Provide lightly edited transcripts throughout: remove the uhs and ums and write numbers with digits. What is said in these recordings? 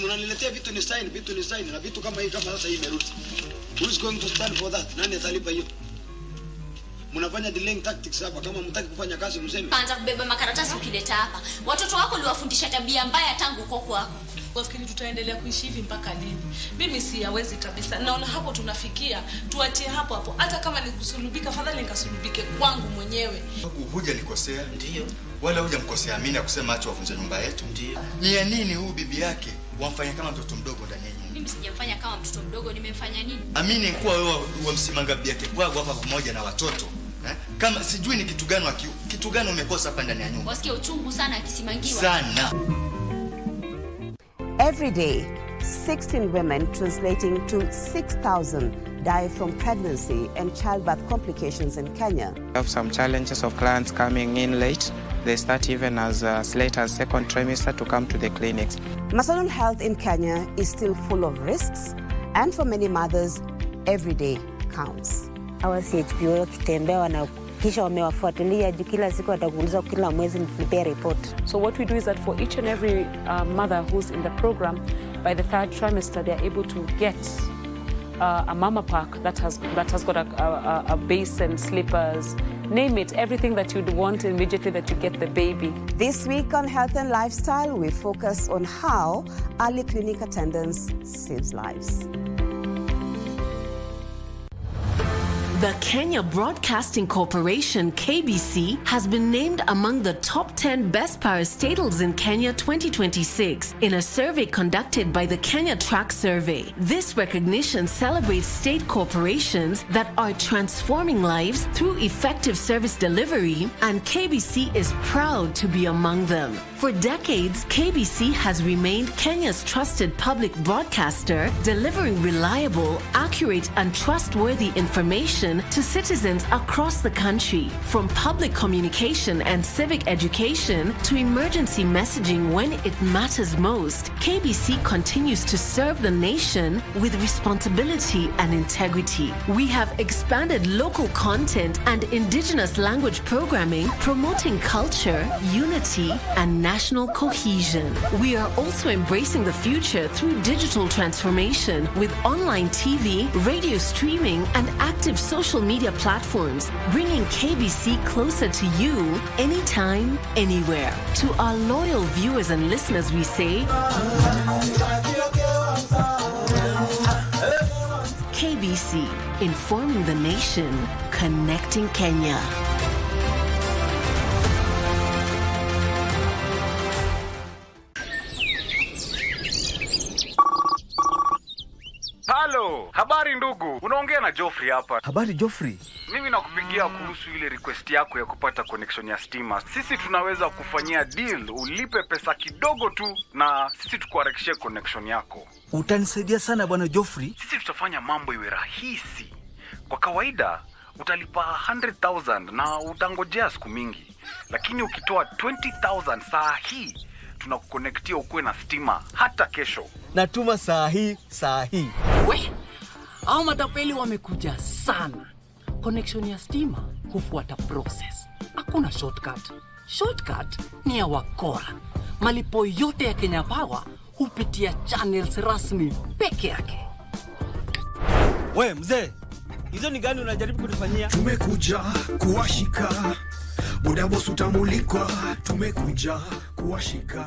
Mnaniletea vitu ni sign na vitu kama hii kama sasa hii imerudi. Who is going to stand for that? Nani atalipa hiyo? Mnafanya delaying tactics hapa kama mtaki kufanya kazi mseme. Anza kubeba makaratasi ukileta hapa. Watoto wako uliwafundisha tabia mbaya tangu uko kwako. Wafikiri tutaendelea kuishi hivi mpaka lini? Mimi siyawezi kabisa. Naona hapo tunafikia, tuachie hapo. Hata kama ni kusulubika, fadhali nikasulubike kwangu mwenyewe. Huja nikosea? Ndio. Wala huja mkosea Amina kusema acha wavunje nyumba yetu? Ndio. Ni ya nini huyu bibi yake wamfanya kama mtoto mdogo ndani ya nyumba? Mimi sijamfanya kama mtoto mdogo, nimemfanya nini? Amini kuwa wewe wamsimanga bibi yake kwako hapa pamoja na watoto. Kama sijui ni kitu gani umekosa hapa ndani ya nyumba. Wasikia uchungu sana akisimangiwa. Sana. Every day, 16 women translating to 6,000 die from pregnancy and childbirth complications in Kenya. We have some challenges of clients coming in late. They start even as late as second trimester to come to the clinics. Maternal health in Kenya is still full of risks, and for many mothers, every day counts. Our CHPO kitembea wana kisha wamewafuatilia kila siku watakuuliza kila mwezi mfilipia report. So what we do is that for each and every mother who's in the program, by the 3rd trimester they are able to get a mama pack that has got a base and slippers, name it, everything that you'd want immediately that you get the baby. This week on Health and Lifestyle, we focus on how early clinic attendance saves lives. The Kenya Broadcasting Corporation, KBC, has been named among the top 10 best parastatals in Kenya 2026 in a survey conducted by the Kenya Track Survey. This recognition celebrates state corporations that are transforming lives through effective service delivery, and KBC is proud to be among them. For decades, KBC has remained Kenya's trusted public broadcaster, delivering reliable, accurate, and trustworthy information to citizens across the country. From public communication and civic education to emergency messaging when it matters most, KBC continues to serve the nation with responsibility and integrity. We have expanded local content and indigenous language programming, promoting culture, unity, and national cohesion. We are also embracing the future through digital transformation with online TV, radio streaming, and active social media platforms, bringing KBC closer to you anytime, anywhere. To our loyal viewers and listeners, we say, KBC, informing the nation, connecting Kenya. Halo, habari ndugu. Unaongea na Geoffrey hapa. Habari Geoffrey. Mimi nakupigia kuhusu ile request yako ya kupata connection ya stima. Sisi tunaweza kufanyia deal, ulipe pesa kidogo tu na sisi tukuharakishie connection yako. Utanisaidia sana bwana Geoffrey. Sisi tutafanya mambo iwe rahisi. Kwa kawaida utalipa 100,000 na utangojea siku mingi. Lakini ukitoa 20,000 saa hii tunakuconnectia ukuwe na stima hata kesho. Natuma saa hii. We, hao matapeli wamekuja sana. Connection ya stima hufuata process. Hakuna shortcut. Shortcut ni ya wakora. Malipo yote ya Kenya Power hupitia channels rasmi peke yake. We mzee, hizo ni gani unajaribu kunifanyia? Tumekuja kuwashika. Muda boss utamulikwa. Tumekuja kuwashika.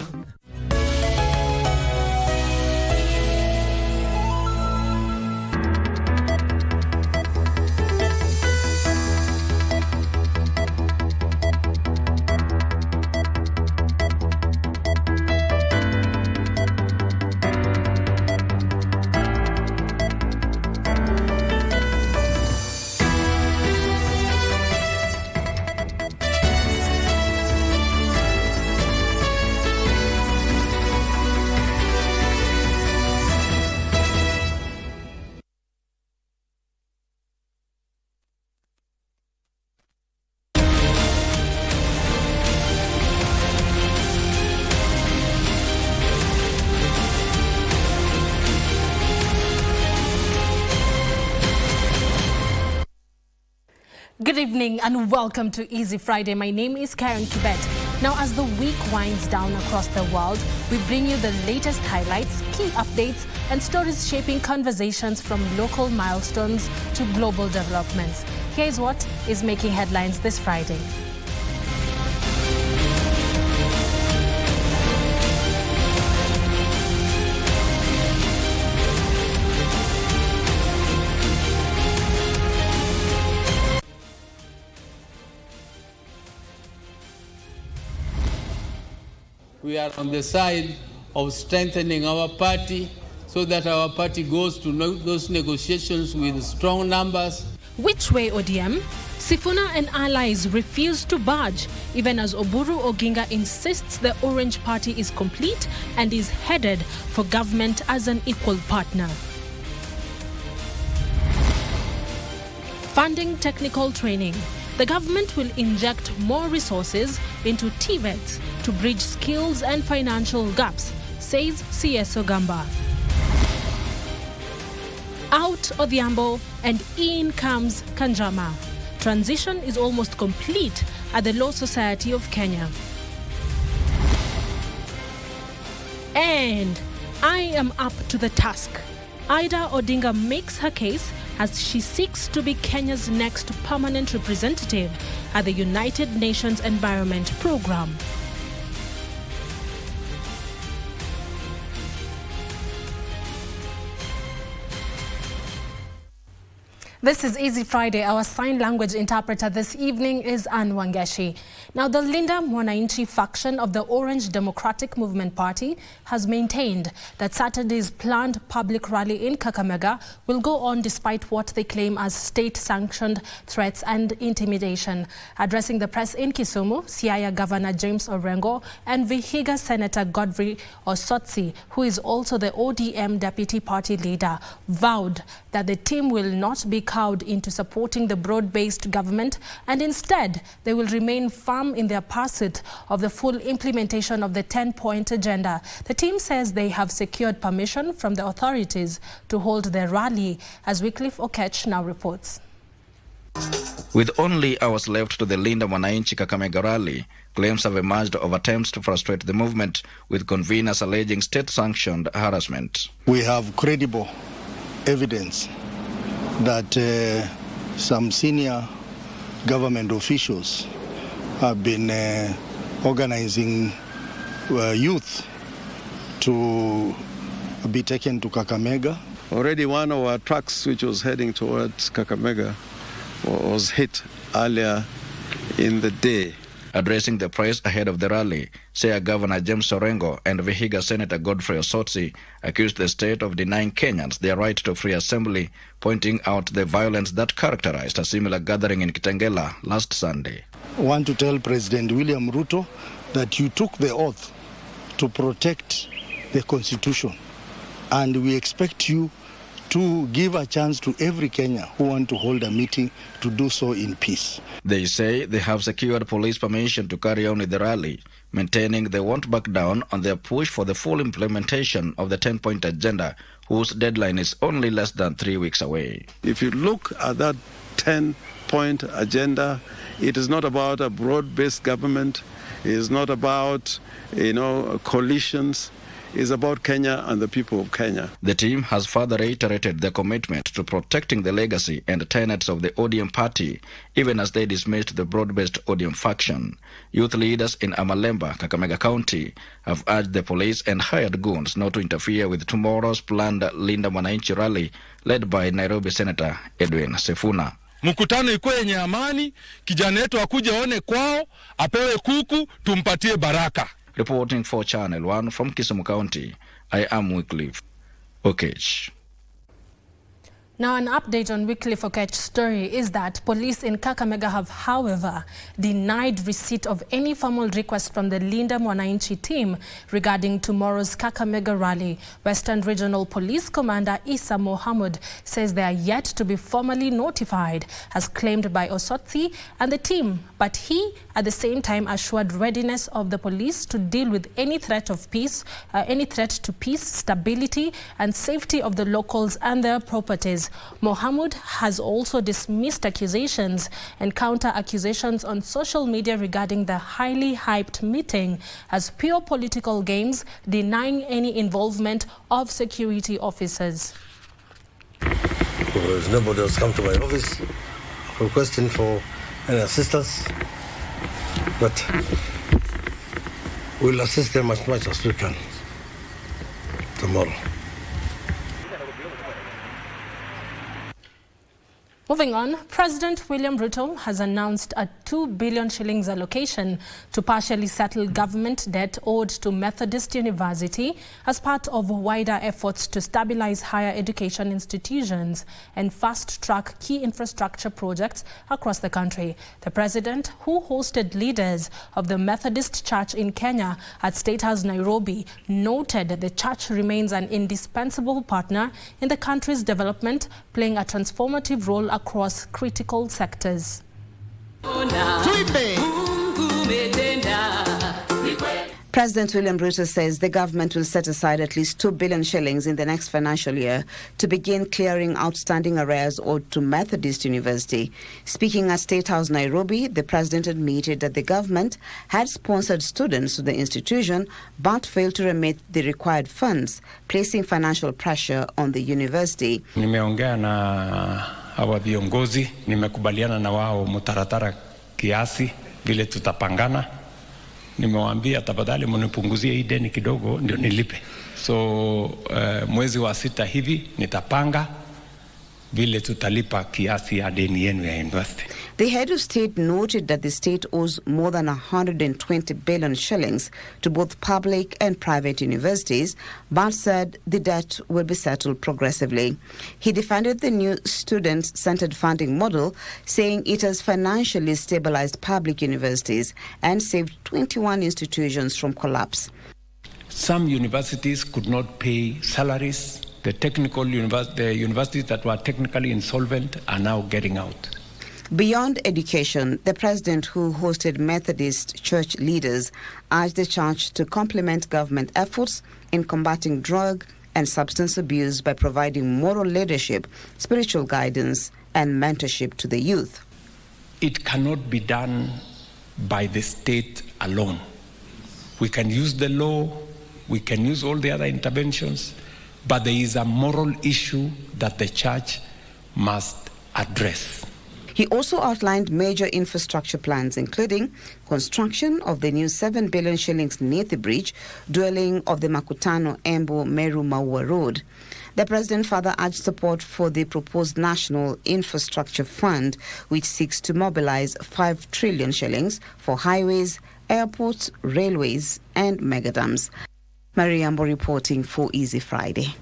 Good evening and welcome to Easy Friday. My name is Caren Kibbett. Now, as the week winds down across the world, we bring you the latest highlights, key updates, and stories shaping conversations from local milestones to global developments. Here's what is making headlines this Friday. We are on the side of strengthening our party so that our party goes to those negotiations with strong numbers. Which way, ODM? Sifuna and allies refuse to budge, even as Oburu Oginga insists the Orange Party is complete and is headed for government as an equal partner. Funding technical training. The government will inject more resources into TVETs to bridge skills and financial gaps, says CS Ogamba. Out Odhiambo and in comes Kanjama. Transition is almost complete at the Law Society of Kenya. And I am up to the task. Ida Odinga makes her case as she seeks to be Kenya's next permanent representative at the United Nations Environment Programme. This is Easy Friday. Our sign language interpreter this evening is Ann Wangeshi. Now, the Linda Mwananchi faction of the Orange Democratic Movement Party has maintained that Saturday's planned public rally in Kakamega will go on despite what they claim as state-sanctioned threats and intimidation. Addressing the press in Kisumu, Siaya Governor James Orengo and Vihiga Senator Godfrey Osotsi, who is also the ODM deputy party leader, vowed that the team will not be cowed into supporting the broad-based government, and instead they will remain firm in their pursuit of the full implementation of the 10-point agenda. The team says they have secured permission from the authorities to hold their rally, as Wycliffe Okech now reports. With only hours left to the Linda Mwananchi Kakamega rally, claims have emerged of attempts to frustrate the movement, with conveners alleging state-sanctioned harassment. We have credible evidence that some senior government officials have been organizing youth to be taken to Kakamega. Already one of our trucks which was heading towards Kakamega was hit earlier in the day. Addressing the press ahead of the rally, Siaya Governor James Orengo and Vihiga Senator Godfrey Osotsi accused the state of denying Kenyans their right to free assembly, pointing out the violence that characterized a similar gathering in Kitengela last Sunday. I want to tell President William Ruto that you took the oath to protect the Constitution, and we expect you to give a chance to every Kenyan who want to hold a meeting to do so in peace. They say they have secured police permission to carry on with the rally, maintaining they won't back down on their push for the full implementation of the 10-point agenda, whose deadline is only less than 3 weeks away. If you look at that 10-point agenda, it is not about a broad-based government. It is not about, coalitions. Is about Kenya and the people of Kenya. The team has further reiterated their commitment to protecting the legacy and tenets of the ODM party, even as they dismissed the broad-based ODM faction. Youth leaders in Amalemba, Kakamega County, have urged the police and hired goons not to interfere with tomorrow's planned Linda Mwananchi rally led by Nairobi Senator Edwin Sifuna. Mkutano ikuwe yenye amani, kijana yetu akuje aone kwao, apewe kuku, tumpatie baraka. Reporting for Channel 1 from Kisumu County, I am Wycliffe Okech. Now, an update on Wycliffe Okech's story is that police in Kakamega have, however, denied receipt of any formal request from the Linda Mwananchi team regarding tomorrow's Kakamega rally. Western Regional Police Commander Isa Mohamud says they are yet to be formally notified, as claimed by Osotsi and the team, but he, at the same time, assured readiness of the police to deal with any threat of peace, any threat to peace, stability, and safety of the locals and their properties. parties. Mohamud has also dismissed accusations and counter-accusations on social media regarding the highly hyped meeting as pure political games, denying any involvement of security officers. Because nobody has come to my office requesting for any assistance, but we'll assist them as much as we can tomorrow. Moving on, President William Ruto has announced a 2 billion shillings allocation to partially settle government debt owed to Methodist University as part of wider efforts to stabilize higher education institutions and fast-track key infrastructure projects across the country. The president, who hosted leaders of the Methodist Church in Kenya at State House Nairobi, noted that the church remains an indispensable partner in the country's development, playing a transformative role across critical sectors. President William Ruto says the government will set aside at least 2 billion shillings in the next financial year to begin clearing outstanding arrears owed to Methodist University. Speaking at State House Nairobi, the president admitted that the government had sponsored students to the institution but failed to remit the required funds, placing financial pressure on the university. Nimeongea na hawa viongozi, nimekubaliana na wao mutaratara kiasi vile tutapangana. Nimewaambia tafadhali mnipunguzie hii deni kidogo ndio nilipe. So mwezi wa 6 hivi nitapanga vile tutalipa kiasi ya deni yenu ya university. The head of state noted that the state owes more than 120 billion shillings to both public and private universities, but said the debt will be settled progressively. He defended the new student-centered funding model, saying it has financially stabilized public universities and saved 21 institutions from collapse. Some universities could not pay salaries. The universities that were technically insolvent are now getting out. Beyond education, the president, who hosted Methodist church leaders, urged the church to complement government efforts in combating drug and substance abuse by providing moral leadership, spiritual guidance, and mentorship to the youth. It cannot be done by the state alone. We can use the law, we can use all the other interventions, but there is a moral issue that the church must address. He also outlined major infrastructure plans, including construction of the new 7 billion shillings Nithi Bridge, dualling of the Makutano-Embu-Meru-Maua Road. The president further urged support for the proposed National Infrastructure Fund, which seeks to mobilize 5 trillion shillings for highways, airports, railways, and megadams. Mariambo reporting for Easy Friday.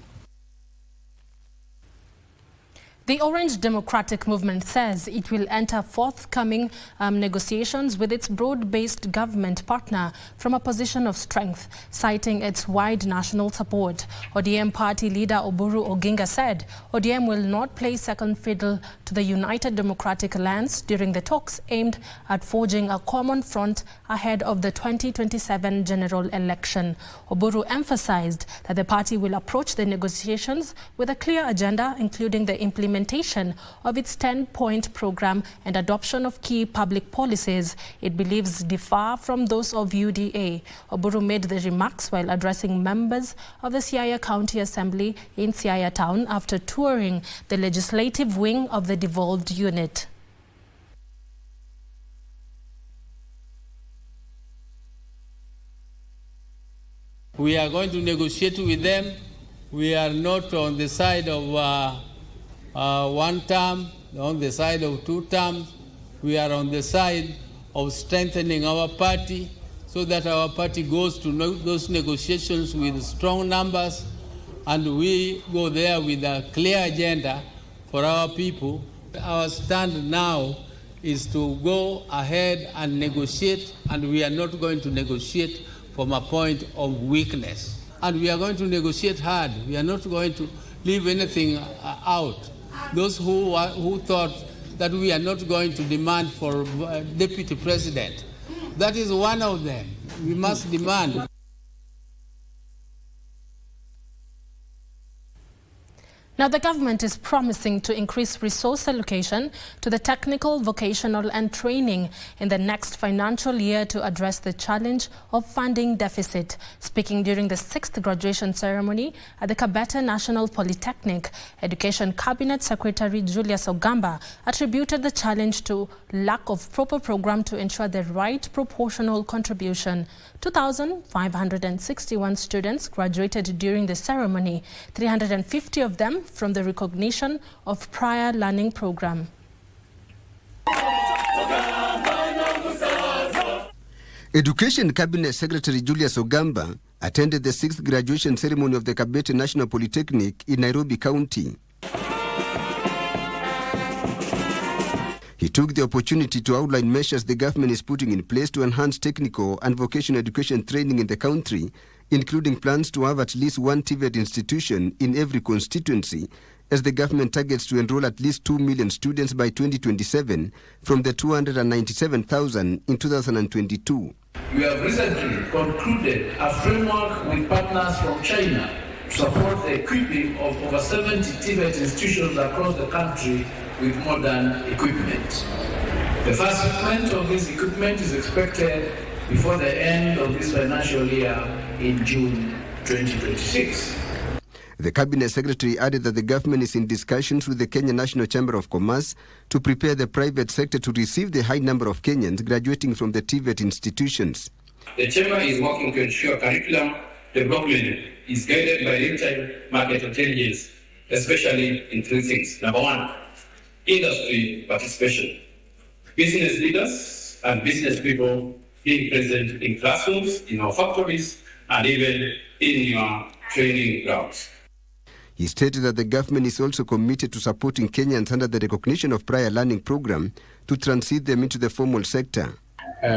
The Orange Democratic Movement says it will enter forthcoming negotiations with its broad-based government partner from a position of strength, citing its wide national support. ODM party leader Oburu Oginga said ODM will not play second fiddle to the United Democratic Alliance during the talks aimed at forging a common front ahead of the 2027 general election. Oburu emphasized that the party will approach the negotiations with a clear agenda, including the implementation of its 10-point program and adoption of key public policies it believes differ from those of UDA. Oburu made the remarks while addressing members of the Siaya County Assembly in Siaya Town after touring the legislative wing of the devolved unit. We are going to negotiate with them. We are not on the side of one term, on the side of 2 terms. We are on the side of strengthening our party so that our party goes to those negotiations with strong numbers, and we go there with a clear agenda for our people. Our stand now is to go ahead and negotiate, and we are not going to negotiate from a point of weakness. And we are going to negotiate hard. We are not going to leave anything out. Those who thought that we are not going to demand for deputy president, that is one of them. We must demand. Now, the government is promising to increase resource allocation to the technical, vocational and training in the next financial year to address the challenge of funding deficit. Speaking during the 6th graduation ceremony at the Kibbett National Polytechnic, Education Cabinet Secretary Julius Ogamba attributed the challenge to lack of proper program to ensure the right proportional contribution. 2,561 students graduated during the ceremony, 350 of them from the recognition of prior learning program. Education Cabinet Secretary Julius Ogamba attended the 6th graduation ceremony of the Kibbett National Polytechnic in Nairobi County. He took the opportunity to outline measures the government is putting in place to enhance technical and vocational education training in the country, including plans to have at least one TVET institution in every constituency, as the government targets to enroll at least 2 million students by 2027 from the 297,000 in 2022. We have recently concluded a framework with partners from China to support the equipping of over 70 TVET institutions across the country with modern equipment. The first shipment of this equipment is expected before the end of this financial year in June 2026. The Cabinet Secretary added that the government is in discussions with the Kenya National Chamber of Commerce to prepare the private sector to receive the high number of Kenyans graduating from the TVET institutions. The Chamber is working to ensure curriculum development is guided by real-time market intelligence, especially in three things. Number one, industry participation. Business leaders and business people being present in classrooms, in our factories, and even in your training grounds. He stated that the government is also committed to supporting Kenyans under the recognition of prior learning program to transit them into the formal sector.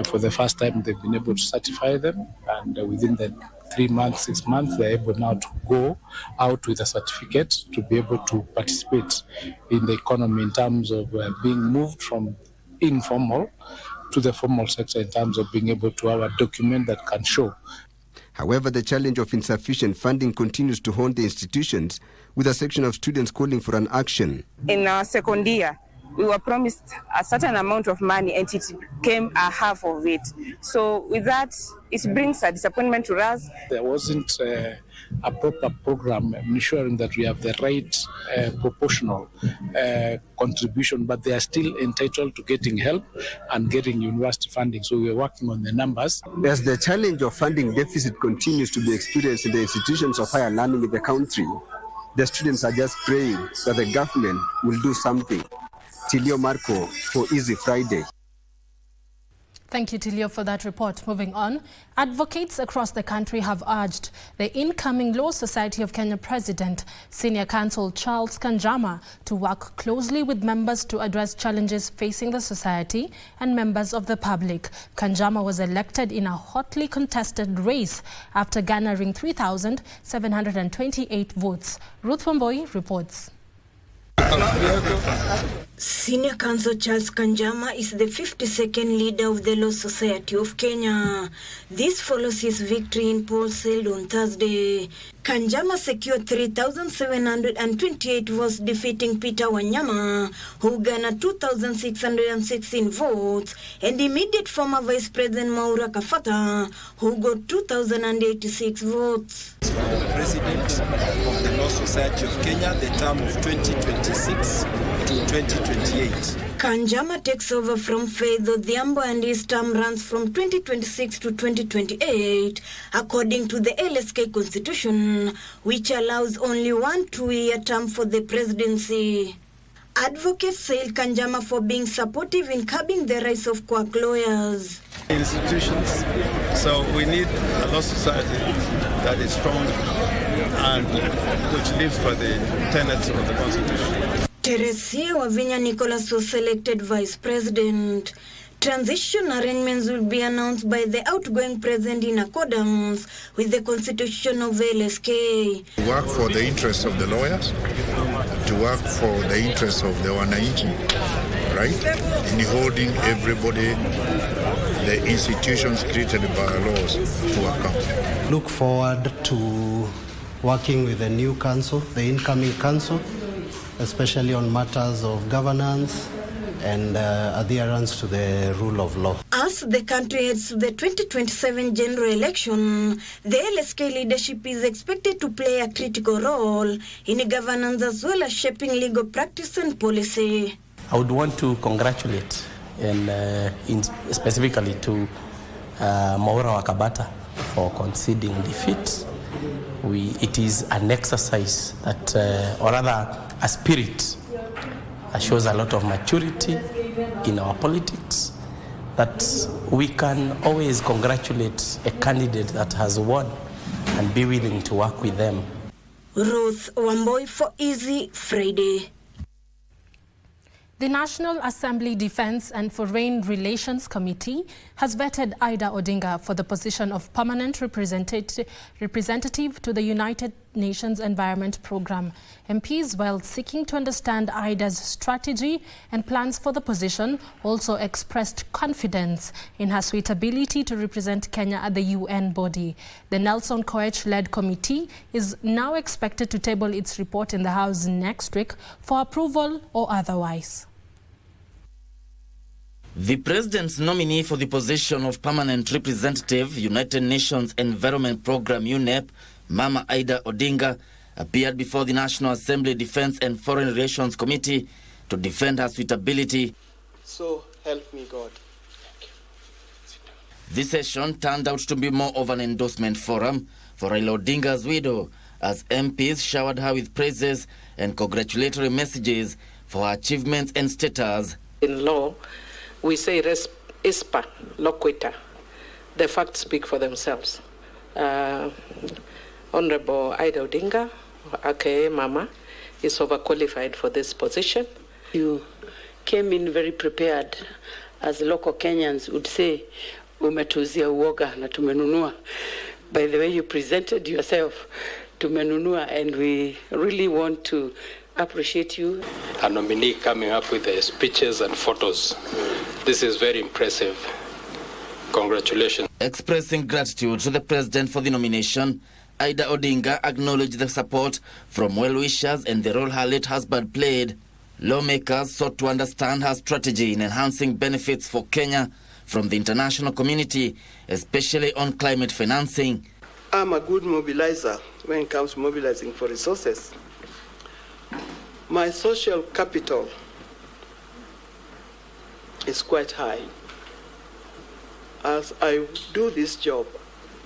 For the first time, they've been able to certify them, and within the 3 months, 6 months, they're able now to go out with a certificate to be able to participate in the economy in terms of being moved from informal to the formal sector in terms of being able to have a document that can show. However, the challenge of insufficient funding continues to haunt the institutions, with a section of students calling for an action. In our second year, we were promised a certain amount of money and it came a half of it. So with that, it brings a disappointment to us. There wasn't a proper program ensuring that we have the right proportional contribution, but they are still entitled to getting help and getting university funding. So we're working on the numbers. As the challenge of funding deficit continues to be experienced in the institutions of higher learning in the country, the students are just praying that the government will do something. Tilio Marco for Easy Friday. Thank you, Tilio, for that report. Moving on, advocates across the country have urged the incoming Law Society of Kenya President, Senior Counsel Charles Kanjama, to work closely with members to address challenges facing the society and members of the public. Kanjama was elected in a hotly contested race after garnering 3,728 votes. Ruth Wamboi reports. Senior Counsel Charles Kanjama is the 52nd leader of the Law Society of Kenya. This follows his victory in polls held on Thursday. Kanjama secured 3,728 votes, defeating Peter Wanyama, who garnered 2,616 votes, and immediate former Vice President Mwaura Kafata, who got 2,086 votes. The President of the Law Society of Kenya, the term of 2026 to 2028. Kanjama takes over from Faith Odhiambo, and his term runs from 2026 to 2028, according to the LSK Constitution, which allows only one 2-year term for the presidency. Advocates hail Kanjama for being supportive in curbing the rise of quack lawyers. Institutions, so we need a law society that is strong and which lives by the tenets of the Constitution. Teresia Wavinya Nicholas was selected vice president. Transition arrangements will be announced by the outgoing president in accordance with the constitution of LSK. To work for the interests of the lawyers, to work for the interests of the wananchi, right? In holding everybody, the institutions created by laws to account. Look forward to working with the new council, the incoming council, especially on matters of governance and adherence to the rule of law. As the country heads to the 2027 general election, the LSK leadership is expected to play a critical role in governance as well as shaping legal practice and policy. I would want to congratulate and specifically to Mwaura Wakabata for conceding defeat. It is an exercise that, or rather a spirit, shows a lot of maturity in our politics, that we can always congratulate a candidate that has won and be willing to work with them. Ruth Wamboi for Easy Friday. The National Assembly Defense and Foreign Relations Committee has vetted Ida Odinga for the position of permanent representative to the United Nations Environment Programme. MPs, while seeking to understand Ida's strategy and plans for the position, also expressed confidence in her suitability to represent Kenya at the UN body. The Nelson Koech-led committee is now expected to table its report in the House next week for approval or otherwise. The President's nominee for the position of Permanent Representative, United Nations Environment Programme UNEP, Mama Ida Odinga, appeared before the National Assembly Defense and Foreign Relations Committee to defend her suitability. So help me God. This session turned out to be more of an endorsement forum for Raila Odinga's widow, as MPs showered her with praises and congratulatory messages for her achievements and status. In law, we say res ispa loquita. The facts speak for themselves. Honorable Ida Odinga, aka Mama, is overqualified for this position. You came in very prepared, as local Kenyans would say, umetuzia uoga na tumenunua. By the way you presented yourself, tumenunua, and we really want to appreciate you. A nominee coming up with the speeches and photos. This is very impressive. Congratulations. Expressing gratitude to the President for the nomination, Ida Odinga acknowledged the support from well-wishers and the role her late husband played. Lawmakers sought to understand her strategy in enhancing benefits for Kenya from the international community, especially on climate financing. I'm a good mobilizer when it comes to mobilizing for resources. My social capital is quite high. As I do this job,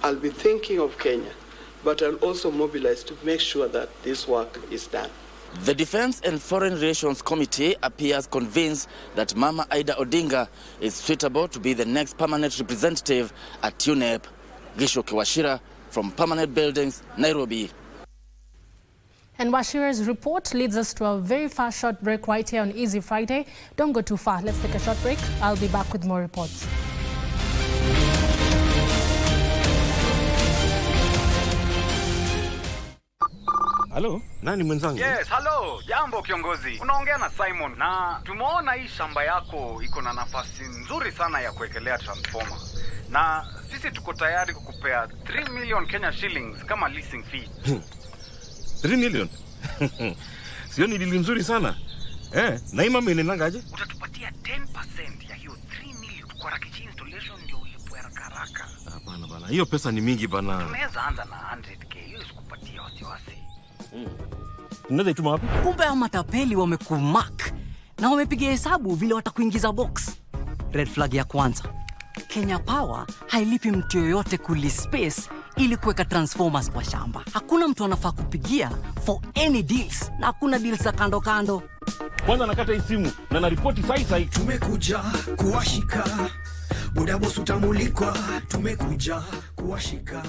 I'll be thinking of Kenya, but I'll also mobilize to make sure that this work is done. The Defense and Foreign Relations Committee appears convinced that Mama Ida Odinga is suitable to be the next permanent representative at UNEP. Gishoke Washira from Permanent Buildings, Nairobi. And Washira's report leads us to a very fast short break right here on Easy Friday. Don't go too far. Let's take a short break. I'll be back with more reports. Halo, nani mwenzangu? Yes, halo, jambo kiongozi. Unaongea na Simon na tumeona hii shamba yako iko na nafasi nzuri sana ya kuwekelea transformer. Na sisi tuko tayari kukupea 3 million Kenya shillings kama leasing fee. 3 million? Sio ni dili nzuri sana. Na hii mama inenangaje? Utatupatia 10% ya hiyo 3 million kwa rakichi installation ndio ulipwe haraka. Hapana bana, hiyo pesa ni mingi bana. Tunaweza anza na 100k, hiyo sikupatia wasiwasi. Unaweza ituma wapi? Kumbe hao matapeli wamekumark na wamepiga hesabu vile watakuingiza box. Red flag ya kwanza. Kenya Power hailipi mtu yoyote kuli space ili kuweka transformers kwa shamba. Hakuna mtu anafaa kupigia for any deals na hakuna deals za kando kando. Kwanza nakata hii simu na naripoti sai. Tumekuja kuwashika. Muda boss utamulikwa. Tumekuja kuwashika.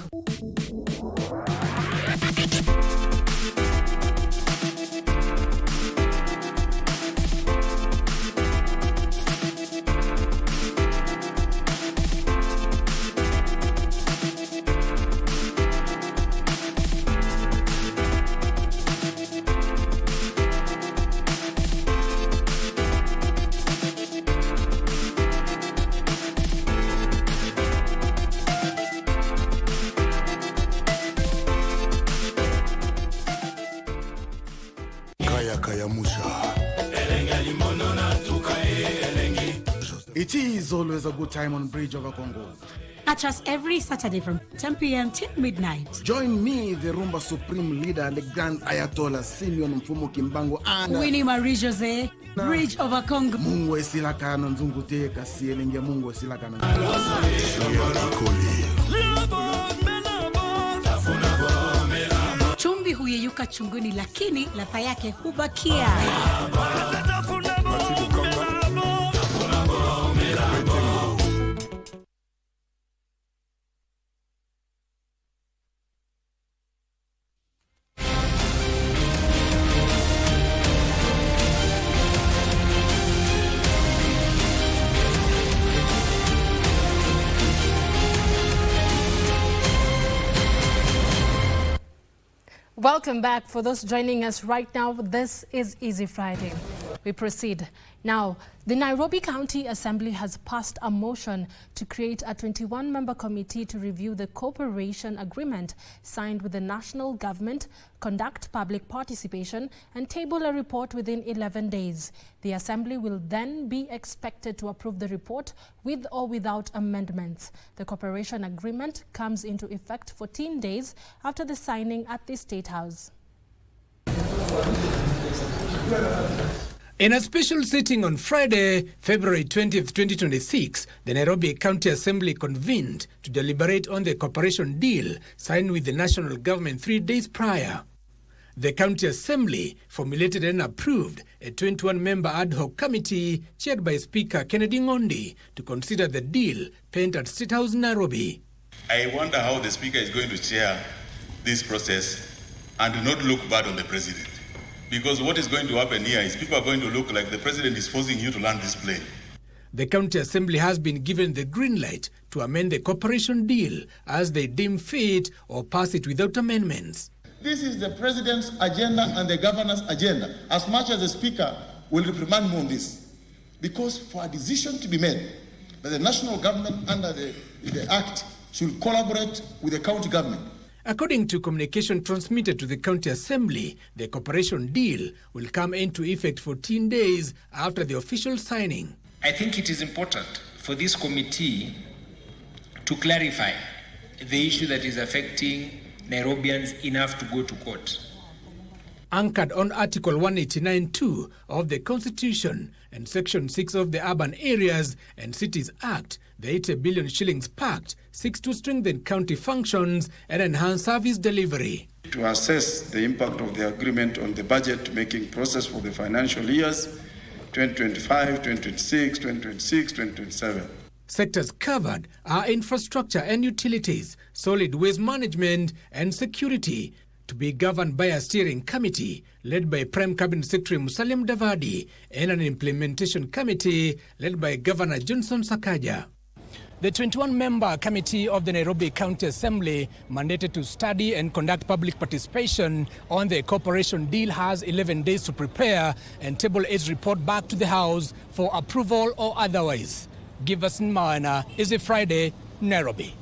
It is always a good time on Bridge over Congo. Catch us every Saturday from 10 p.m. till midnight. Join me, the Rumba Supreme Leader, the Grand Ayatollah Simeon Mfumu Kimbango, and Winnie Marie Jose, Bridge over Congo. Mungu esilakana nzungute kasienenge Mungu esilakana. Chumvi huyeyuka chunguni, lakini ladha yake hubakia. Welcome back. For those joining us right now, this is Easy Friday. We proceed. Now, the Nairobi County Assembly has passed a motion to create a 21-member committee to review the cooperation agreement signed with the national government, conduct public participation, and table a report within 11 days. The Assembly will then be expected to approve the report with or without amendments. The cooperation agreement comes into effect 14 days after the signing at the State House. In a special sitting on Friday, February 20th, 2026, the Nairobi County Assembly convened to deliberate on the cooperation deal signed with the national government 3 days prior. The County Assembly formulated and approved a 21-member ad hoc committee chaired by Speaker Kennedy Ngondi to consider the deal penned at State House, Nairobi. I wonder how the Speaker is going to chair this process and not look bad on the President. Because what is going to happen here is people are going to look like the President is forcing you to land this plane. The County Assembly has been given the green light to amend the cooperation deal as they deem fit or pass it without amendments. This is the President's agenda and the Governor's agenda, as much as the Speaker will reprimand me on this. Because for a decision to be made, that the national government under the Act should collaborate with the county government. According to communication transmitted to the County Assembly, the cooperation deal will come into effect 14 days after the official signing. I think it is important for this committee to clarify the issue that is affecting Nairobians enough to go to court. Anchored on Article 189(2) of the Constitution and Section 6 of the Urban Areas and Cities Act, the 80 billion shillings pact seeks to strengthen county functions and enhance service delivery. To assess the impact of the agreement on the budget-making process for the financial years 2025, 2026, 2026, 2027. Sectors covered are infrastructure and utilities, solid waste management and security, to be governed by a steering committee led by Prime Cabinet Secretary Musalia Mudavadi and an implementation committee led by Governor Johnson Sakaja. The 21-member committee of the Nairobi County Assembly, mandated to study and conduct public participation on the cooperation deal, has 11 days to prepare and table its report back to the House for approval or otherwise. Giverson Maana, Easy Friday, Nairobi.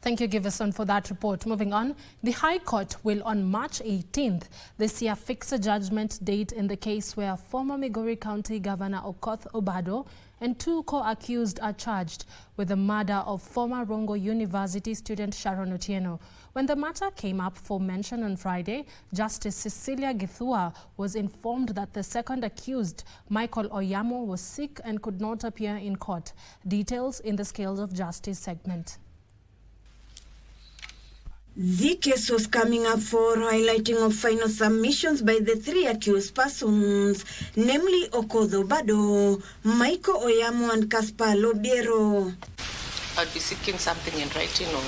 Thank you, Giverson, for that report. Moving on, the High Court will on March 18th this year fix a judgment date in the case where former Migori County Governor Okoth Obado and 2 co-accused are charged with the murder of former Rongo University student Sharon Otieno. When the matter came up for mention on Friday, Justice Cecilia Githua was informed that the second accused, Michael Oyamo, was sick and could not appear in court. Details in the Scales of Justice segment. The case was coming up for highlighting of final submissions by the 3 accused persons, namely Okoth Obado, Michael Oyamo and Caspar Lobiero. I'd be seeking something in writing or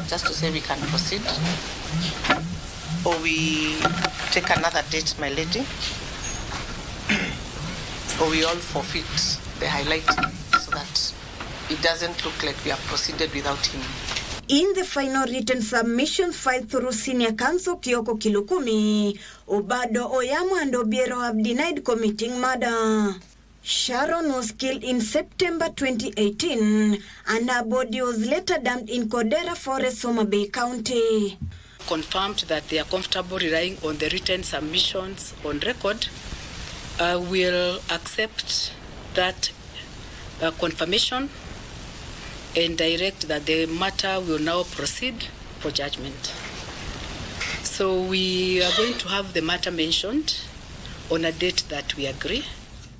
just to say we can proceed. Or we take another date, my lady. Or we all forfeit the highlighting so that it doesn't look like we have proceeded without him. In the final written submissions filed through Senior Counsel Kioko Kilukumi, Obado, Oyamo and Obiero have denied committing murder. Sharon was killed in September 2018 and her body was later dumped in Kodera Forest, Homa Bay County. Confirmed that they are comfortable relying on the written submissions on record, will accept that confirmation and direct that the matter will now proceed for judgment. So we are going to have the matter mentioned on a date that we agree.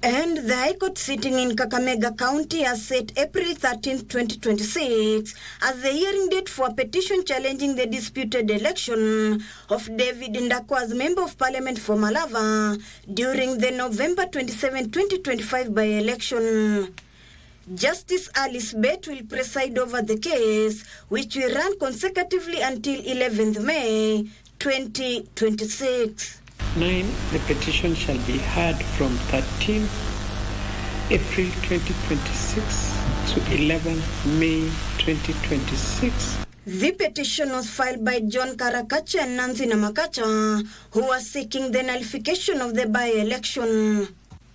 And the High Court sitting in Kakamega County has set April 13, 2026 as the hearing date for a petition challenging the disputed election of David Ndakwa as Member of Parliament for Malava during the November 27, 2025 by-election. Justice Alice Bett will preside over the case, which will run consecutively until 11th May 2026. 9. The petition shall be heard from 13 April 2026 to 11 May 2026. The petition was filed by John Karakacha and Nancy Namakacha, who are seeking the nullification of the by-election.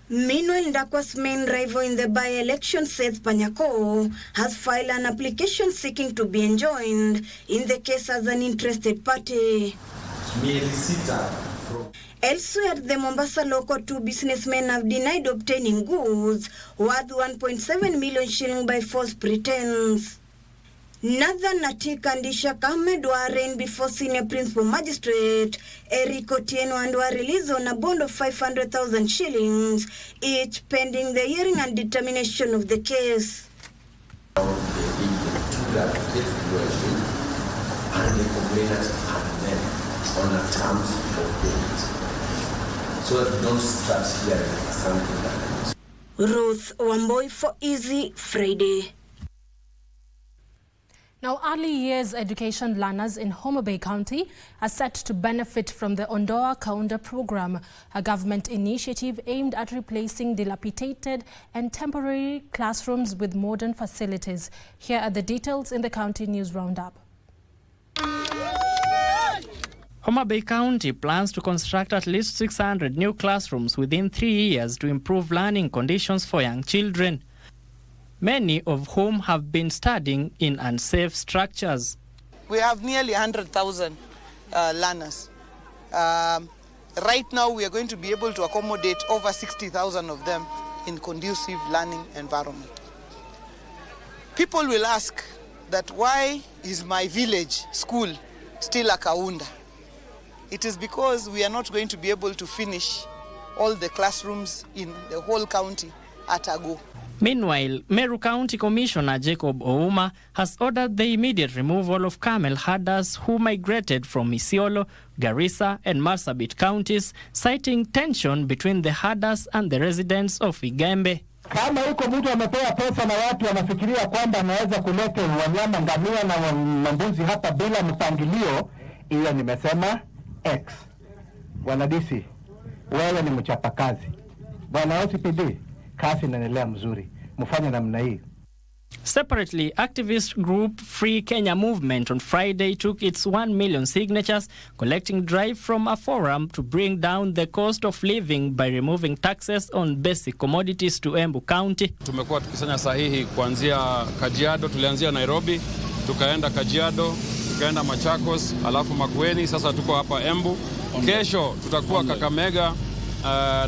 Meanwhile, Ndakwa's main rival in the by-election, Seth Panyako, has filed an application seeking to be enjoined in the case as an interested party. Elsewhere, the Mombasa local 2 businessmen have denied obtaining goods worth 1.7 million shilling by false pretense. Nathan Natik and Ishak Ahmed were arraigned before Senior Principal Magistrate Eric Otieno and were released on a bond of 500,000 shillings, each pending the hearing and determination of the case. And the complainants and them on the terms of payment, so that we don't start hearing something like that. Ruth Wamboy for Easy Friday. Now, early years education learners in Homa Bay County are set to benefit from the Ondoa Kaunda program, a government initiative aimed at replacing dilapidated and temporary classrooms with modern facilities. Here are the details in the County News Roundup. Homa Bay County plans to construct at least 600 new classrooms within 3 years to improve learning conditions for young children, many of whom have been studying in unsafe structures. We have nearly 100,000 learners. Right now, we are going to be able to accommodate over 60,000 of them in conducive learning environment. People will ask that why is my village school still a Kaunda? It is because we are not going to be able to finish all the classrooms in the whole county at a go. Meanwhile, Meru County Commissioner Jacob Ouma has ordered the immediate removal of camel herders who migrated from Isiolo, Garissa and Marsabit counties, citing tension between the herders and the residents of Igembe. Kama huko mtu amepewa pesa na watu wanafikiria kwamba anaweza kuleta wanyama ngamia na mbuzi hapa bila mpangilio, hiyo nimesema X. Bwana DC, wewe ni mchapakazi. Bwana OCPD, kazi inaendelea mzuri. Mfanye namna hii. Separately, activist group Free Kenya Movement on Friday took its 1 million signatures collecting drive from a forum to bring down the cost of living by removing taxes on basic commodities to Embu County. Tumekuwa tukisanya sahihi kuanzia Kajiado, tulianzia Nairobi, tukaenda Kajiado, tukaenda Machakos, alafu Makueni, sasa tuko hapa Embu. Kesho tutakuwa Kakamega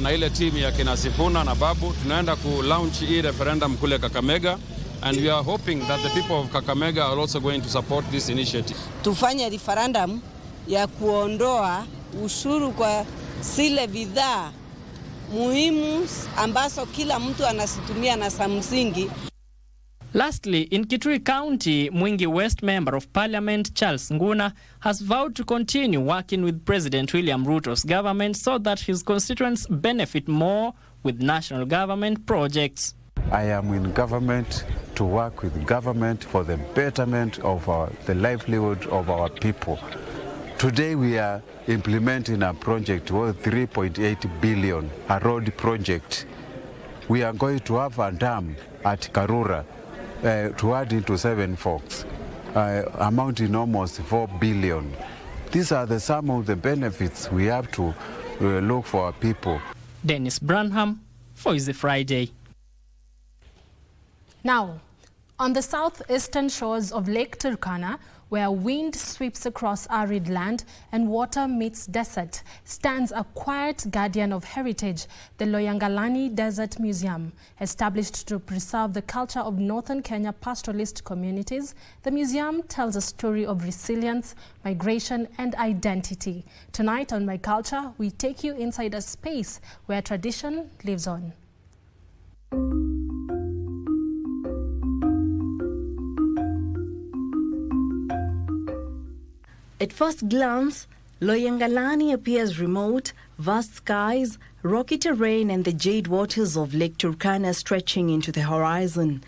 na ile timu ya kina Sifuna na Babu, tunaenda ku launch hii referendum kule Kakamega. And we are hoping that the people of Kakamega are also going to support this initiative. Tufanye referendum ya kuondoa ushuru kwa zile bidhaa muhimu ambazo kila mtu anasitumia na samsingi. Lastly, in Kitui County, Mwingi West Member of Parliament Charles Nguna has vowed to continue working with President William Ruto's government so that his constituents benefit more with national government projects. I am in government to work with government for the betterment of the livelihood of our people. Today we are implementing a project worth 3.8 billion, a road project. We are going to have a dam at Karura to add into Seven Forks, amounting almost 4 billion. These are some of the benefits we have to look for our people. Dennis Branham, for Easy Friday. Now, on the southeastern shores of Lake Turkana, where wind sweeps across arid land and water meets desert, stands a quiet guardian of heritage, the Loyangalani Desert Museum. Established to preserve the culture of northern Kenya pastoralist communities, the museum tells a story of resilience, migration, and identity. Tonight on My Culture, we take you inside a space where tradition lives on. At first glance, Loyangalani appears remote, vast skies, rocky terrain, and the jade waters of Lake Turkana stretching into the horizon.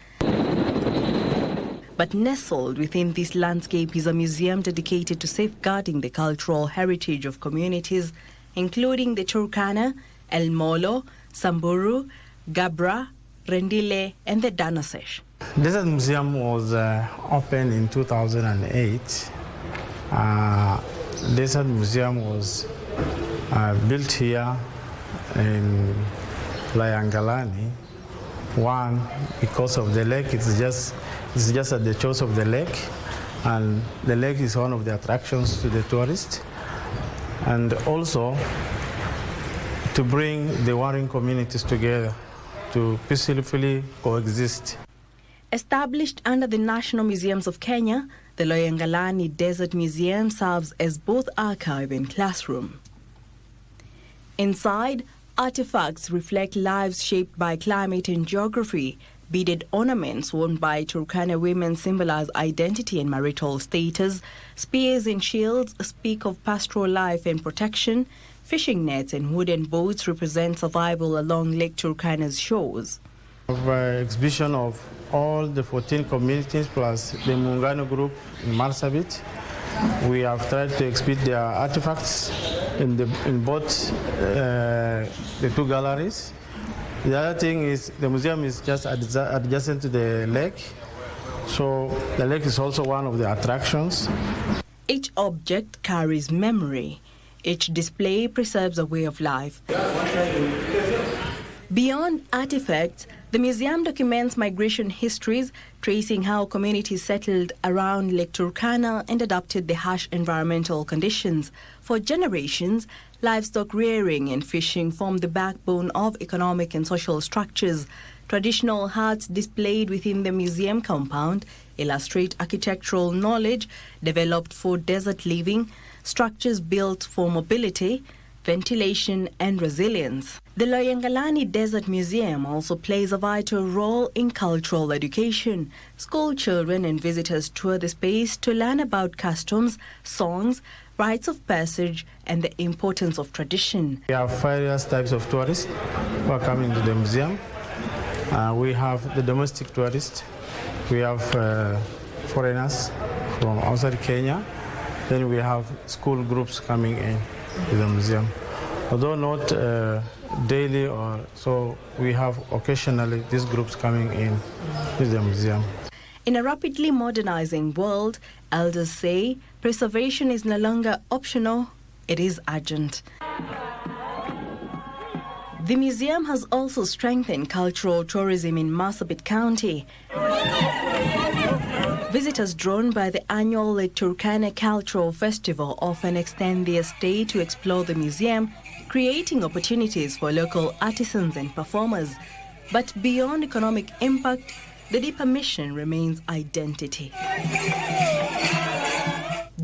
But nestled within this landscape is a museum dedicated to safeguarding the cultural heritage of communities, including the Turkana, El Molo, Samburu, Gabra, Rendile, and the Danasesh. Desert Museum was opened in 2008. Desert Museum was built here in Loyangalani. One, because of the lake, it's just at the shores of the lake, and the lake is one of the attractions to the tourists, and also to bring the warring communities together to peacefully coexist. Established under the National Museums of Kenya, the Loyangalani Desert Museum serves as both archive and classroom. Inside, artifacts reflect lives shaped by climate and geography. Beaded ornaments worn by Turkana women symbolize identity and marital status. Spears and shields speak of pastoral life and protection. Fishing nets and wooden boats represent survival along Lake Turkana's shores. We have an exhibition of all the 14 communities plus the Muungano group in Marsabit. We have tried to exhibit their artifacts in both the two galleries. The other thing is the museum is just adjacent to the lake, so the lake is also one of the attractions. Each object carries memory. Each display preserves a way of life. Beyond artifacts, the museum documents migration histories, tracing how communities settled around Lake Turkana and adapted the harsh environmental conditions. For generations, livestock rearing and fishing formed the backbone of economic and social structures. Traditional huts displayed within the museum compound illustrate architectural knowledge developed for desert living, structures built for mobility, ventilation, and resilience. The Loyangalani Desert Museum also plays a vital role in cultural education. School children and visitors tour the space to learn about customs, songs, rites of passage, and the importance of tradition. We have various types of tourists who are coming to the museum. We have the domestic tourists. We have foreigners from outside Kenya. Then we have school groups coming in to the museum. Although not daily or so, we have occasionally these groups coming in to the museum. In a rapidly modernizing world, elders say preservation is no longer optional, it is urgent. The museum has also strengthened cultural tourism in Marsabit County. Visitors drawn by the annual Lake Turkana Cultural Festival often extend their stay to explore the museum, creating opportunities for local artisans and performers. But beyond economic impact, the deeper mission remains identity.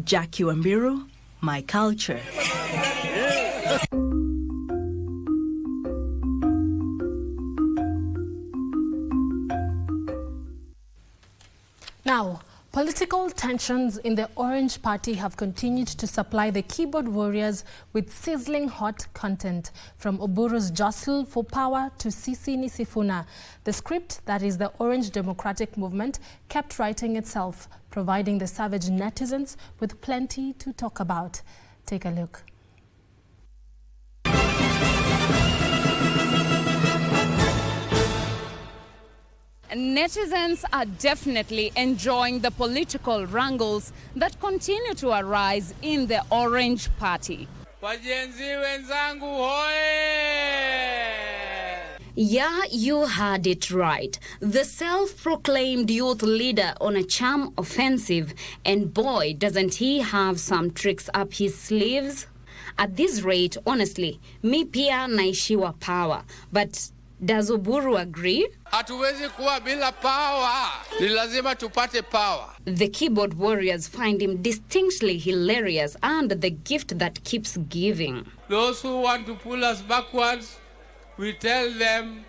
Jackie Wambiru, My Culture. Now, political tensions in the Orange Party have continued to supply the keyboard warriors with sizzling hot content, from Oburu's jostle for power to Sisi Nisifuna. The script, that is the Orange Democratic Movement, kept writing itself, providing the savage netizens with plenty to talk about. Take a look. Netizens are definitely enjoying the political wrangles that continue to arise in the Orange Party. Yeah, you heard it right. The self-proclaimed youth leader on a charm offensive, and boy, doesn't he have some tricks up his sleeves. At this rate, honestly, mi pia naishiwa power. But does Oburu agree? Hatuwezi kuwa bila power. Ni lazima tupate power. The keyboard warriors find him distinctly hilarious and the gift that keeps giving. Those who want to pull us backwards, we tell them,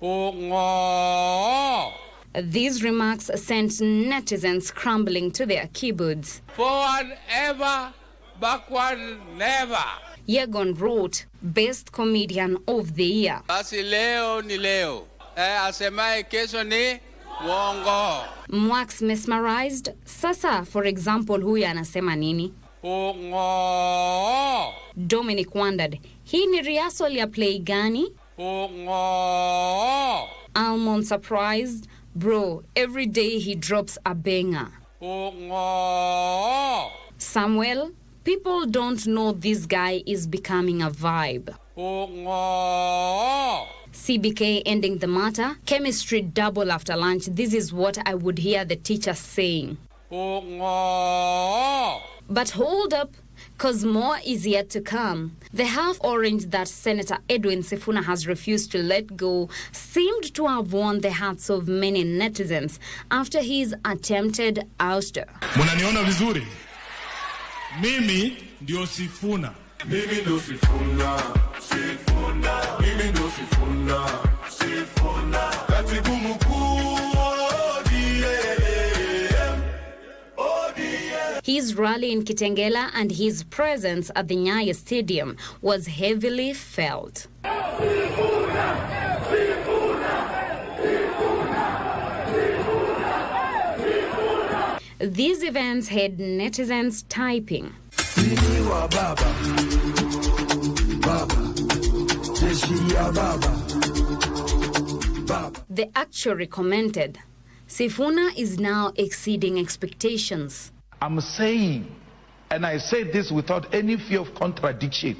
oh, no. These remarks sent netizens scrambling to their keyboards. Forward ever, backward never. Yegon wrote, Best Comedian of the Year. Basi leo ni leo. Asemaye kesho ni mwongo. Mwax mesmerized. Sasa, for example, huyu anasema nini? Oh, no. Dominic wondered, hii ni rehearsal ya play gani? Oh, no. Almond surprised, bro, every day he drops a banger. Oh, no. Samuel, people don't know this guy is becoming a vibe. Oh, no. CBK ending the matter, chemistry double after lunch. This is what I would hear the teacher saying. Oh, no. But hold up, cause more is yet to come. The half-orange that Senator Edwin Sifuna has refused to let go seemed to have won the hearts of many netizens after his attempted ouster. Munaniona vizuri? Mimi ndio Sifuna. Mimi ndio Sifuna. Sifuna. Mimi ndio Sifuna. Sifuna. Katibu mkuu His rally in Kitengela and his presence at the Nyayo Stadium was heavily felt. These events had netizens typing. The actuary commented, Sifuna is now exceeding expectations. I'm saying, and I say this without any fear of contradiction,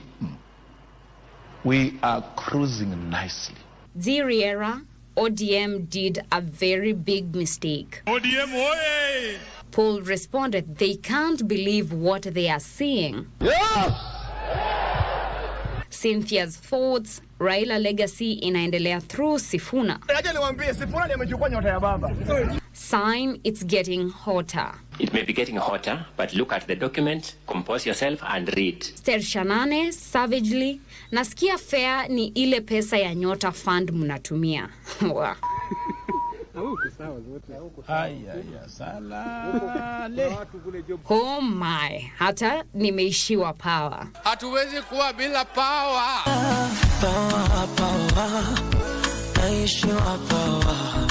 we are cruising nicely. Ziriera, ODM did a very big mistake. ODM, oye! Paul responded, they can't believe what they are seeing. Yes! Cynthia's thoughts, Raila legacy inaendelea through Sifuna. Sign, it's getting hotter. It may be getting hotter, but look at the document, compose yourself and read. Stershanane, savagely, nasikia fair ni ile pesa ya Nyota Fund mnatumia. Oh my, hata nimeishiwa power. Hatuwezi kuwa bila power. Naishiwa power.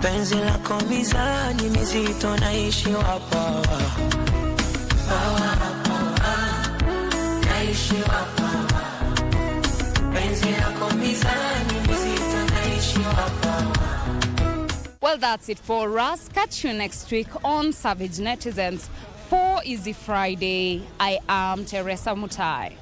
Penzi lako mizani mizito naishiwa power. Naishiwa power. Penzi lako mizani mizito naishiwa power. Well, that's it for us. Catch you next week on Savage Netizens for Easy Friday. I am Teresa Mutai.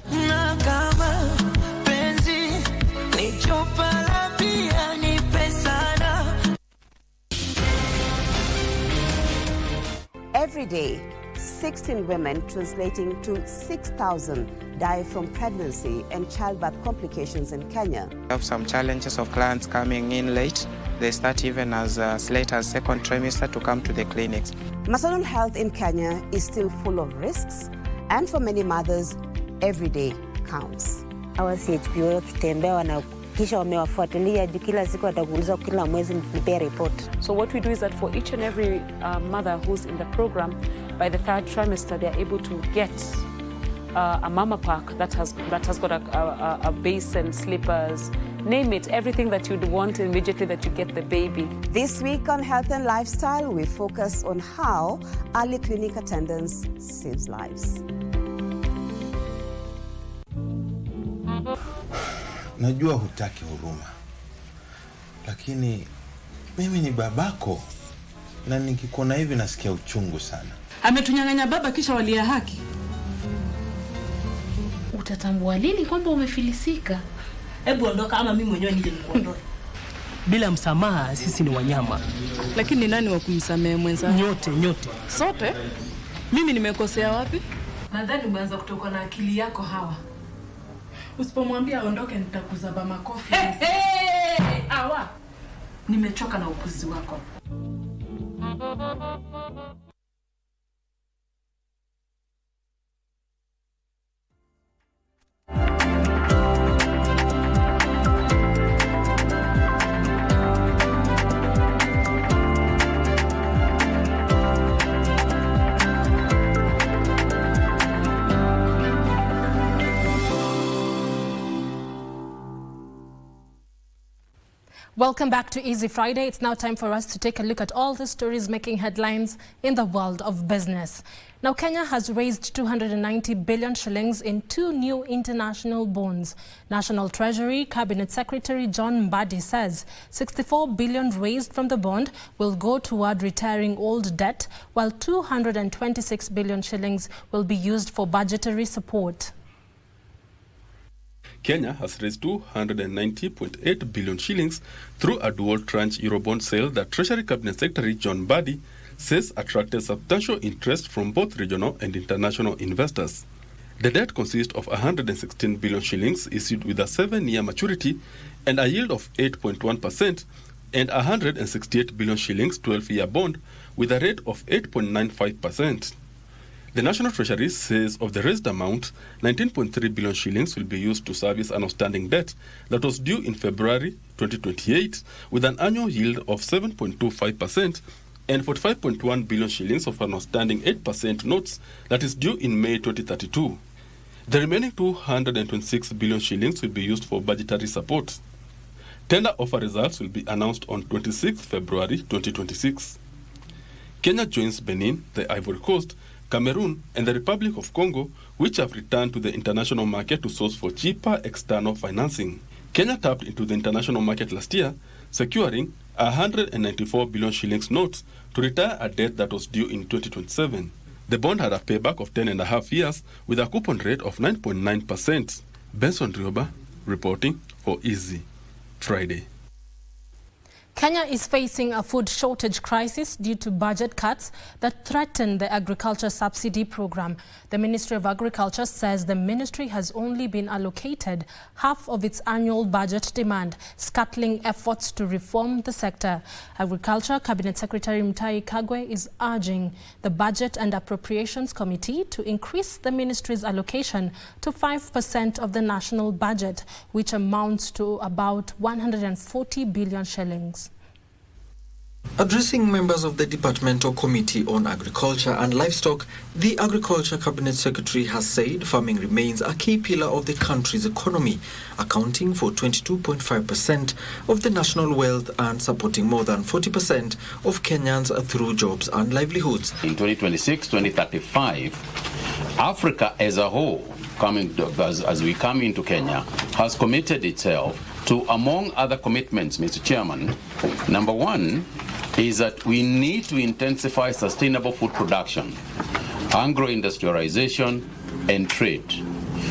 Every day, 16 women, translating to 6,000, die from pregnancy and childbirth complications in Kenya. We have some challenges of clients coming in late. They start even as late as second trimester to come to the clinics. Maternal health in Kenya is still full of risks, and for many mothers, every day counts. Our CHPO wakitembea wanakisha wamewafuatilia kila siku watakuuliza kila mwezi mnipea report. So what we do is that for each and every mother who's in the program, by the third trimester they are able to get a mama pack that has got a base and slippers, name it, everything that you'd want immediately that you get the baby. This week on Health and Lifestyle, we focus on how early clinic attendance saves lives. Najua hutaki huruma, lakini mimi ni babako na nikikuona hivi nasikia uchungu sana. Ametunyang'anya baba kisha walia haki. Utatambua lini kwamba umefilisika? Hebu ondoka ama mimi mwenyewe nije nikuondoe. Bila msamaha sisi ni wanyama. Lakini ni nani wa kumsamehe mwenzangu? Nyote. Sote? Mimi nimekosea wapi? Nadhani umeanza kutoka na akili yako Hawa. Usipomwambia aondoke nitakuzaba makofi. Hawa. Nimechoka na upuzi wako. Welcome back to Easy Friday. It's now time for us to take a look at all the stories making headlines in the world of business. Now, Kenya has raised 290 billion shillings in 2 new international bonds. National Treasury Cabinet Secretary John Mbadi says 64 billion raised from the bond will go toward retiring old debt, while 226 billion shillings will be used for budgetary support. Kenya has raised 290.8 billion shillings through a dual tranche Eurobond sale that Treasury Cabinet Secretary John Mbadi says attracted substantial interest from both regional and international investors. The debt consists of 116 billion shillings issued with a 7-year maturity and a yield of 8.1%, and 168 billion shillings 12-year bond with a rate of 8.95%. The National Treasury says of the raised amount, 19.3 billion shillings will be used to service an outstanding debt that was due in February 2028 with an annual yield of 7.25%, and 45.1 billion shillings of an outstanding 8% notes that is due in May 2032. The remaining 226 billion shillings will be used for budgetary support. Tender offer results will be announced on 26 February 2026. Kenya joins Benin, the Ivory Coast, Cameroon and the Republic of Congo, which have returned to the international market to source for cheaper external financing. Kenya tapped into the international market last year, securing 194 billion shillings notes to retire a debt that was due in 2027. The bond had a payback of 10.5 years with a coupon rate of 9.9%. Benson Rioba reporting for Easy Friday. Kenya is facing a food shortage crisis due to budget cuts that threaten the agriculture subsidy program. The Ministry of Agriculture says the ministry has only been allocated half of its annual budget demand, scuttling efforts to reform the sector. Agriculture Cabinet Secretary Mutahi Kagwe is urging the Budget and Appropriations Committee to increase the ministry's allocation to 5% of the national budget, which amounts to about 140 billion shillings. Addressing members of the Departmental Committee on Agriculture and Livestock, the Agriculture Cabinet Secretary has said farming remains a key pillar of the country's economy, accounting for 22.5% of the national wealth and supporting more than 40% of Kenyans through jobs and livelihoods. In 2026-2035, Africa as a whole, as we come into Kenya, has committed itself to, among other commitments, Mr. Chairman, number one is that we need to intensify sustainable food production, agro-industrialization, and trade,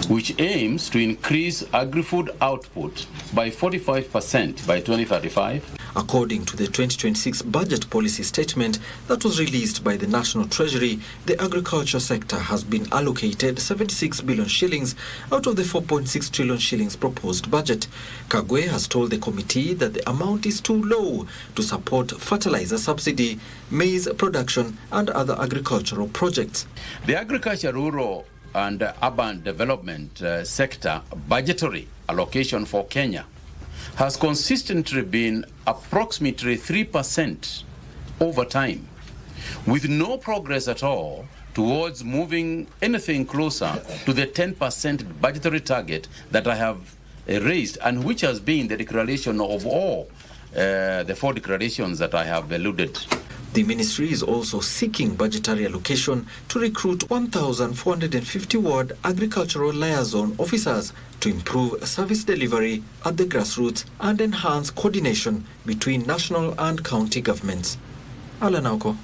which aims to increase agri-food output by 45% by 2035. According to the 2026 budget policy statement that was released by the National Treasury, the agriculture sector has been allocated 76 billion shillings out of the 4.6 trillion shillings proposed budget. Kagwe has told the committee that the amount is too low to support fertilizer subsidy, maize production and other agricultural projects. The agriculture, rural and urban development sector budgetary allocation for Kenya has consistently been approximately 3% over time, with no progress at all towards moving anything closer to the 10% budgetary target that I have raised, and which has been the declaration of all the 4 declarations that I have alluded. The ministry is also seeking budgetary allocation to recruit 1,450 ward agricultural liaison officers to improve service delivery at the grassroots and enhance coordination between national and county governments. Alan Auko,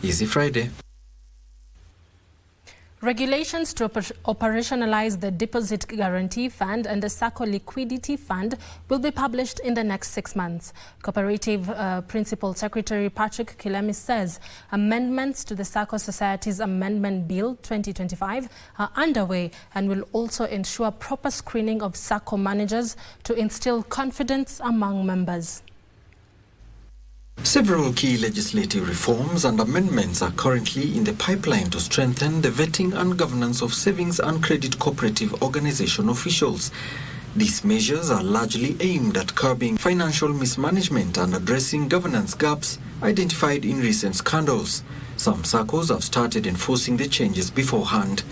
Easy Friday. Regulations to operationalize the Deposit Guarantee Fund and the SACCO Liquidity Fund will be published in the next 6 months. Cooperative Principal Secretary Patrick Kilemis says amendments to the SACCO Societies Amendment Bill 2025 are underway and will also ensure proper screening of SACCO managers to instill confidence among members. Several key legislative reforms and amendments are currently in the pipeline to strengthen the vetting and governance of savings and credit cooperative organization officials. These measures are largely aimed at curbing financial mismanagement and addressing governance gaps identified in recent scandals. Some SACCOs have started enforcing the changes beforehand.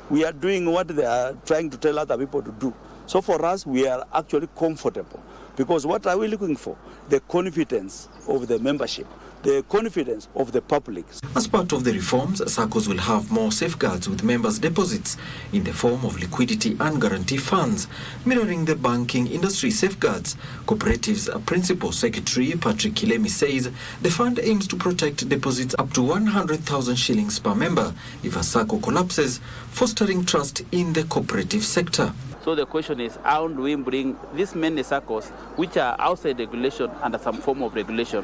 We are doing what they are trying to tell other people to do. So for us, we are actually comfortable. Because what are we looking for? The confidence of the membership, the confidence of the public. As part of the reforms, SACCOs will have more safeguards with members' deposits in the form of liquidity and guarantee funds, mirroring the banking industry safeguards. Cooperatives Principal Secretary Patrick Kilemi says the fund aims to protect deposits up to 100,000 shillings per member if a SACCO collapses, fostering trust in the cooperative sector. So the question is, how do we bring these many SACCOs which are outside regulation under some form of regulation?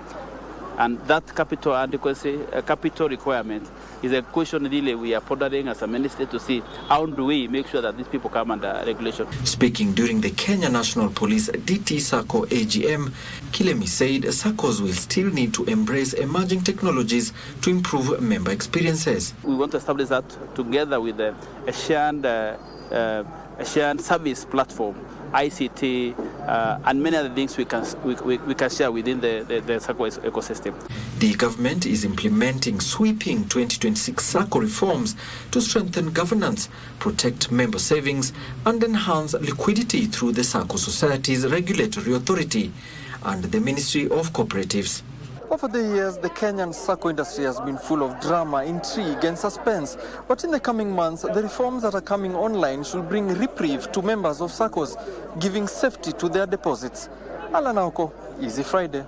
And that capital adequacy, capital requirement is a question really we are pondering as a ministry to see how do we make sure that these people come under regulation. Speaking during the Kenya National Police DT SACCO AGM, Kilemi said SACCOs will still need to embrace emerging technologies to improve member experiences. We want to establish that together with a shared service platform, ICT, and many other things we can share within the SACCO ecosystem. The government is implementing sweeping 2026 SACCO reforms to strengthen governance, protect member savings, and enhance liquidity through the SACCO Societies Regulatory Authority and the Ministry of Cooperatives. Over the years, the Kenyan SACCO industry has been full of drama, intrigue and suspense. But in the coming months, the reforms that are coming online should bring reprieve to members of SACCOs, giving safety to their deposits. Alan Auko, Easy Friday.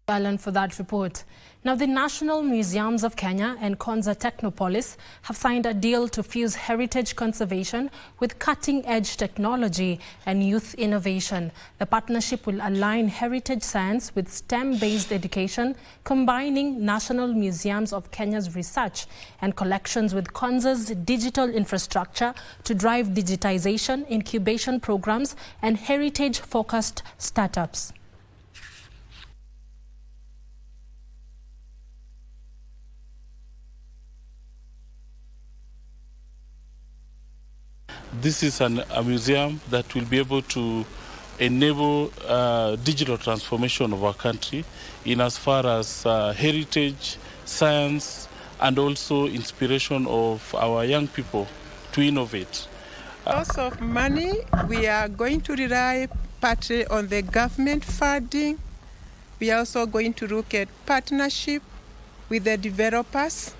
Alan for that report. Now, the National Museums of Kenya and Konza Technopolis have signed a deal to fuse heritage conservation with cutting-edge technology and youth innovation. The partnership will align heritage science with STEM-based education, combining National Museums of Kenya's research and collections with Konza's digital infrastructure to drive digitization, incubation programs, and heritage-focused startups. This is a museum that will be able to enable digital transformation of our country in as far as heritage, science, and also inspiration of our young people to innovate. Source of money, we are going to rely partly on the government funding. We are also going to look at partnership with the developers,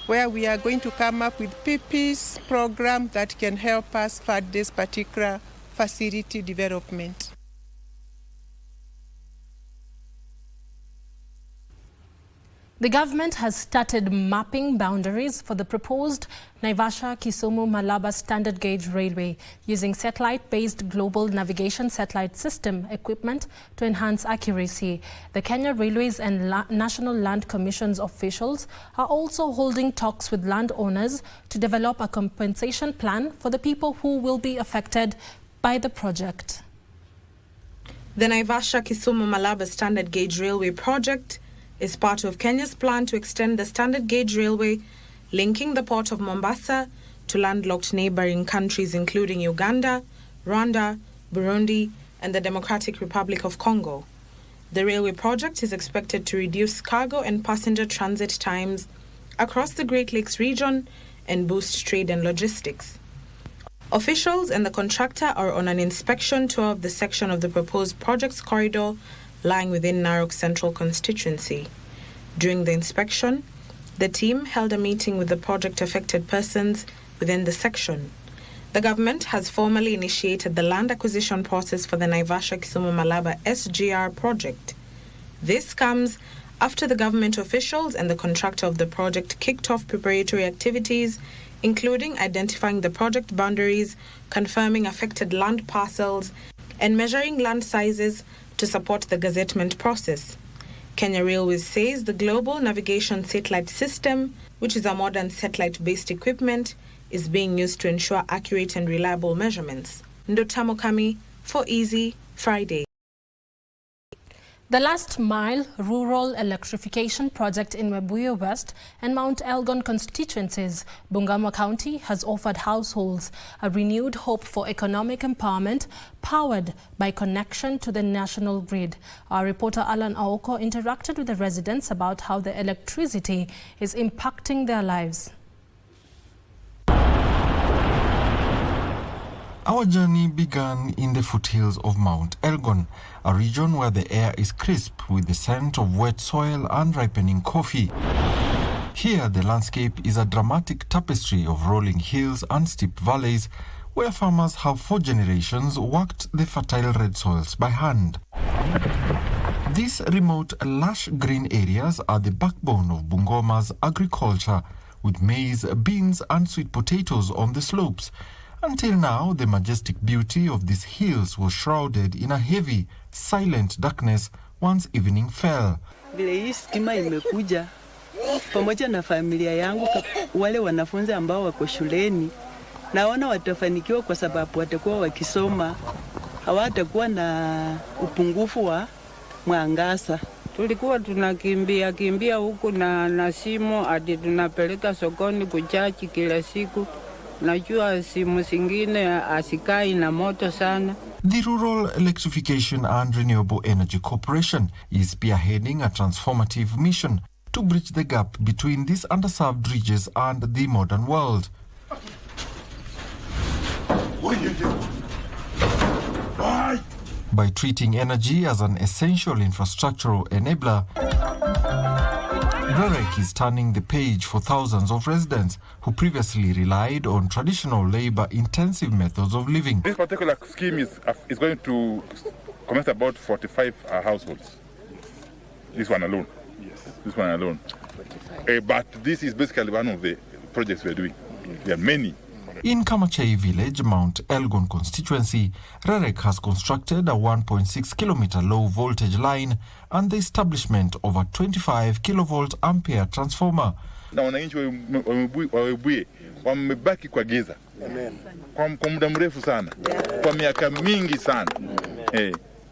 where we are going to come up with PP's program that can help us fund this particular facility development. The government has started mapping boundaries for the proposed Naivasha-Kisumu-Malaba standard gauge railway using satellite-based global navigation satellite system equipment to enhance accuracy. The Kenya Railways and National Land Commission's officials are also holding talks with landowners to develop a compensation plan for the people who will be affected by the project. The Naivasha-Kisumu-Malaba standard gauge railway project is part of Kenya's plan to extend the standard gauge railway linking the port of Mombasa to landlocked neighboring countries including Uganda, Rwanda, Burundi, and the Democratic Republic of Congo. The railway project is expected to reduce cargo and passenger transit times across the Great Lakes region and boost trade and logistics. Officials and the contractor are on an inspection tour of the section of the proposed project's corridor lying within Narok Central constituency. During the inspection, the team held a meeting with the project-affected persons within the section. The government has formally initiated the land acquisition process for the Naivasha-Kisumu-Malaba SGR project. This comes after the government officials and the contractor of the project kicked off preparatory activities, including identifying the project boundaries, confirming affected land parcels, and measuring land sizes to support the gazettement process. Kenya Railways says the Global Navigation Satellite System, which is a modern satellite-based equipment, is being used to ensure accurate and reliable measurements. Ndotamo Kami for Easy Friday. The last mile rural electrification project in Webuye West and Mount Elgon constituencies, Bungoma County, has offered households a renewed hope for economic empowerment powered by connection to the national grid. Our reporter Alan Aoko interacted with the residents about how the electricity is impacting their lives. Our journey began in the foothills of Mount Elgon, a region where the air is crisp with the scent of wet soil and ripening coffee. Here, the landscape is a dramatic tapestry of rolling hills and steep valleys where farmers have for generations worked the fertile red soils by hand. These remote, lush green areas are the backbone of Bungoma's agriculture, with maize, beans and sweet potatoes on the slopes. Until now, the majestic beauty of these hills was shrouded in a heavy, silent darkness once evening fell. Vile hii stima imekuja pamoja na familia yangu, wale wanafunzi ambao wako shuleni, naona watafanikiwa kwa sababu watakuwa wakisoma, hawatakuwa na upungufu wa mwangaza. Tulikuwa tunakimbia huku na simu hadi tunapeleka sokoni kuchaji kila siku. Najua simu zingine asikai na moto sana. The Rural Electrification and Renewable Energy Corporation is spearheading a transformative mission to bridge the gap between these underserved regions and the modern world. By treating energy as an essential infrastructural enabler, REREC is turning the page for thousands of residents who previously relied on traditional labor-intensive methods of living. This particular scheme is going to connect about 45 households. This one alone. Yes. This one alone. But this is basically one of the projects we're doing. There are many. In Kamachai village, Mount Elgon constituency, REREC has constructed a 1.6-kilometer low-voltage line and the establishment of a 25 kilovolt ampere transformer. Na wananchi wa Webuye wamebaki kwa giza. Amen. Kwa muda mrefu sana. Kwa miaka mingi sana.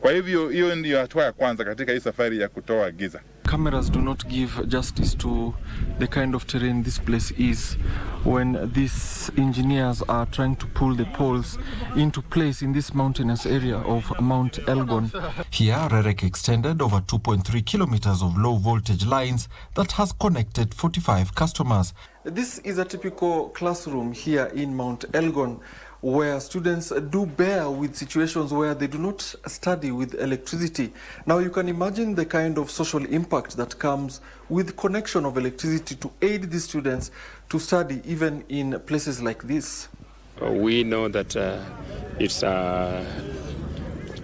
Kwa hivyo hiyo ndio hatua ya kwanza katika hii safari ya kutoa giza. Cameras do not give justice to the kind of terrain this place is when these engineers are trying to pull the poles into place in this mountainous area of Mount Elgon. Here, REREC extended over 2.3 kilometers of low voltage lines that has connected 45 customers. This is a typical classroom here in Mount Elgon, where students do bear with situations where they do not study with electricity. Now you can imagine the kind of social impact that comes with connection of electricity to aid these students to study even in places like this. We know that it's a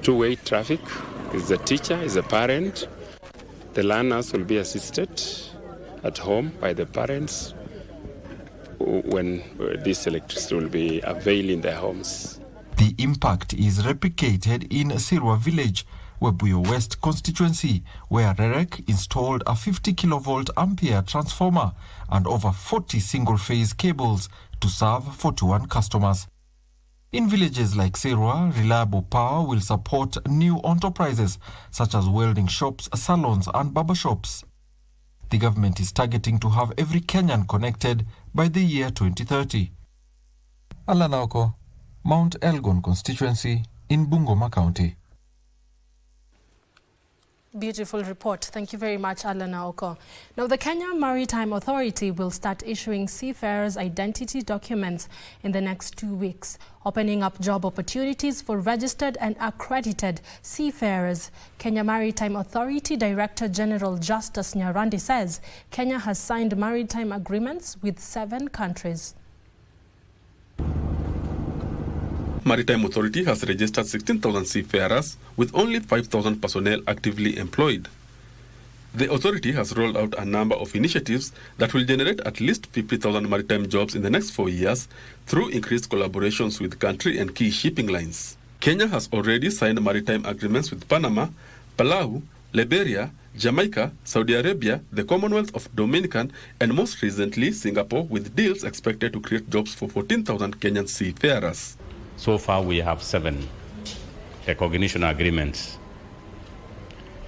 two-way traffic. It's the teacher, it's the parent. The learners will be assisted at home by the parents when this electricity will be available in their homes. The impact is replicated in Sirwa village, Webuye West constituency, where REREC installed a 50 kilovolt ampere transformer and over 40 single-phase cables to serve 41 customers. In villages like Sirwa, reliable power will support new enterprises such as welding shops, salons and barber shops. The government is targeting to have every Kenyan connected by the year 2030. Alan Aoko, Mount Elgon constituency in Bungoma County. Beautiful report. Thank you very much, Alan Aoko. Now, the Kenya Maritime Authority will start issuing seafarers' identity documents in the next 2 weeks, opening up job opportunities for registered and accredited seafarers. Kenya Maritime Authority Director General Justus Nyarandi says Kenya has signed maritime agreements with 7 countries. Maritime Authority has registered 16,000 seafarers with only 5,000 personnel actively employed. The authority has rolled out a number of initiatives that will generate at least 50,000 maritime jobs in the next 4 years through increased collaborations with country and key shipping lines. Kenya has already signed maritime agreements with Panama, Palau, Liberia, Jamaica, Saudi Arabia, the Commonwealth of Dominican, and most recently Singapore, with deals expected to create jobs for 14,000 Kenyan seafarers. So far we have 7 recognition agreements.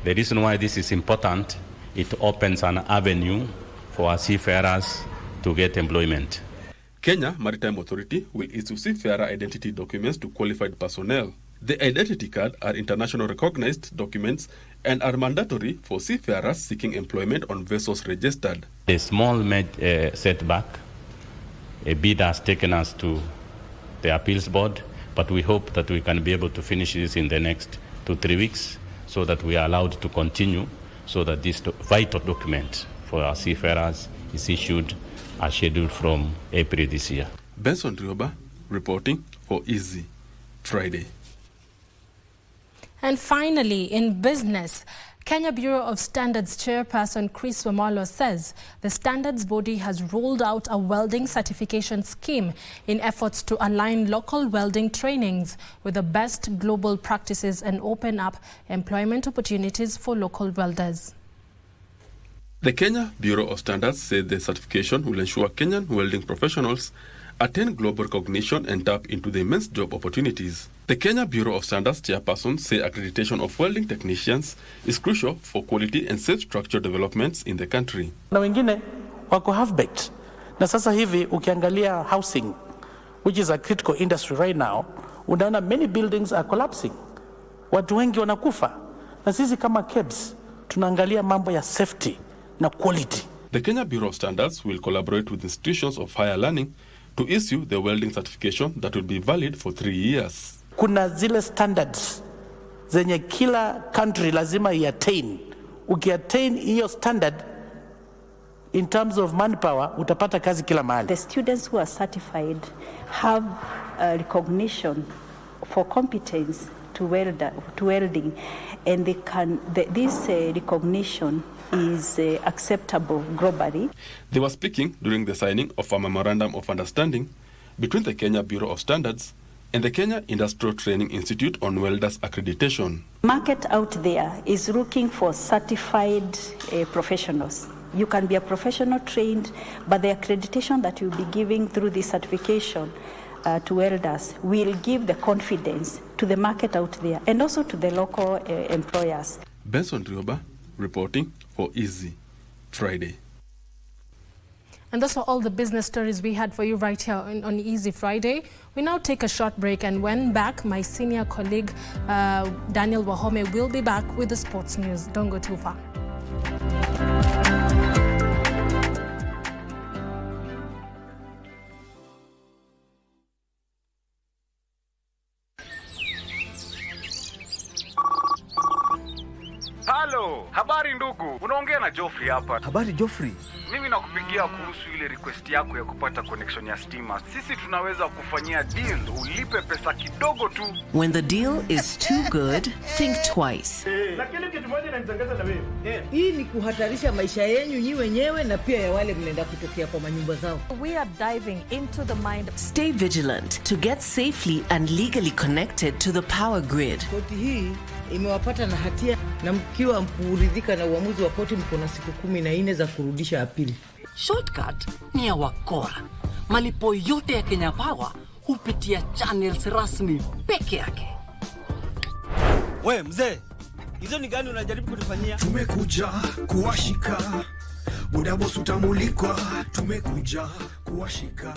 The reason why this is important, it opens an avenue for our seafarers to get employment. Kenya Maritime Authority will issue seafarer identity documents to qualified personnel. The identity card are international recognized documents and are mandatory for seafarers seeking employment on vessels registered. A small setback, a bid has taken us to the appeals board, but we hope that we can be able to finish this in the next 2-3 weeks so that we are allowed to continue, so that this vital document for our seafarers is issued as scheduled from April this year. Benson Rioba reporting for Easy Friday. And finally, in business, Kenya Bureau of Standards Chairperson Chris Wamalo says the standards body has rolled out a welding certification scheme in efforts to align local welding trainings with the best global practices and open up employment opportunities for local welders. The Kenya Bureau of Standards said the certification will ensure Kenyan welding professionals attain global recognition and tap into the immense job opportunities. The Kenya Bureau of Standards chairperson say accreditation of welding technicians is crucial for quality and safe structure developments in the country. Na wengine wako half-baked. Na sasa hivi ukiangalia housing, which is a critical industry right now, unaona many buildings are collapsing. Watu wengi wanakufa. Na sisi kama KEBS tunaangalia mambo ya safety na quality. The Kenya Bureau of Standards will collaborate with institutions of higher learning to issue the welding certification that will be valid for 3 years. Kuna zile standards zenye kila country lazima iattain. Ukiattain hiyo standard in terms of manpower utapata kazi kila mahali. The students who are certified have recognition for competence to welding, and this recognition is acceptable globally. They were speaking during the signing of a memorandum of understanding between the Kenya Bureau of Standards and the Kenya Industrial Training Institute on Welders Accreditation. Market out there is looking for certified professionals. You can be a professional trained, but the accreditation that you'll be giving through this certification to welders will give the confidence to the market out there and also to the local employers. Benson Rioba reporting for Easy Friday. And those were all the business stories we had for you right here on Easy Friday. We now take a short break, and when back, my senior colleague Daniel Wahome will be back with the sports news. Don't go too far. Halo, habari ndugu. Unaongea na Joffrey hapa. Habari Joffrey. Mimi nakupigia kuhusu ile request yako ya kupata connection ya stima. Sisi tunaweza kufanyia deal, ulipe pesa kidogo tu. When the deal is too good, think twice. Lakini kitu moja inanitangaza na wewe. Hii ni kuhatarisha maisha yenu nyinyi wenyewe na pia ya wale mnaenda kutokea kwa manyumba zao. We are diving into the mind. Stay vigilant to get safely and legally connected to the power grid. Koti hii imewapata na hatia, na mkiwa mkuridhika na uamuzi wa koti mko na siku 14 za kurudisha apili. Shortcut ni ya wakora. Malipo yote ya Kenya Power hupitia channels rasmi peke yake. We mzee, hizo ni gani unajaribu kutufanyia? Tumekuja kuwashika, muda boss utamulikwa. Tumekuja kuwashika.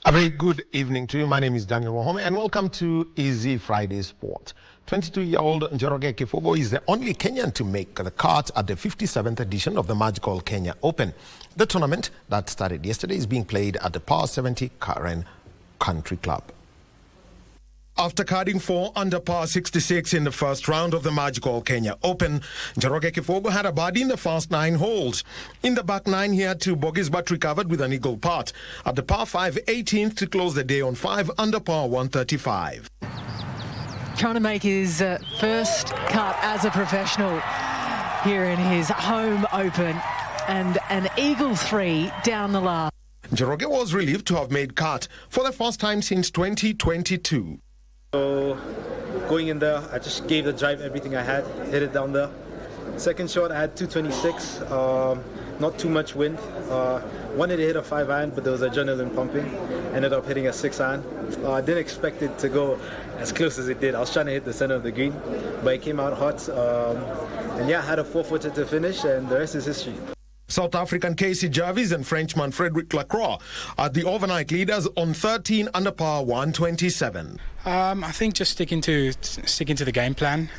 A very good evening to you. My name is Daniel Wahome and welcome to Easy Friday Sport. 22-year-old Njoroge Kifogo is the only Kenyan to make the cut at the 57th edition of the Magical Kenya Open. The tournament that started yesterday is being played at the Power 70 Caren Country Club. After carding 4 under par 66 in the first round of the Magical Kenya Open, Njoroge Kifogo had a birdie in the first 9 holes. In the back 9, he had 2 bogeys but recovered with an eagle putt at the par 5 18th to close the day on 5 under par 135. Trying to make his first cut as a professional here in his home Open, and an eagle 3 down the last. Njoroge was relieved to have made cut for the first time since 2022. So going in there, I just gave the drive everything I had, hit it down there. Second shot, I had 226, not too much wind. Wanted to hit a 5-iron, but there was adrenaline pumping. Ended up hitting a 6-iron. I didn't expect it to go as close as it did. I was trying to hit the center of the green, but it came out hot. And yeah, I had a 4-footer to finish, and the rest is history. South African Casey Jarvis and Frenchman Frederic Lacroix are the overnight leaders on 13 under par 127. I think just sticking to the game plan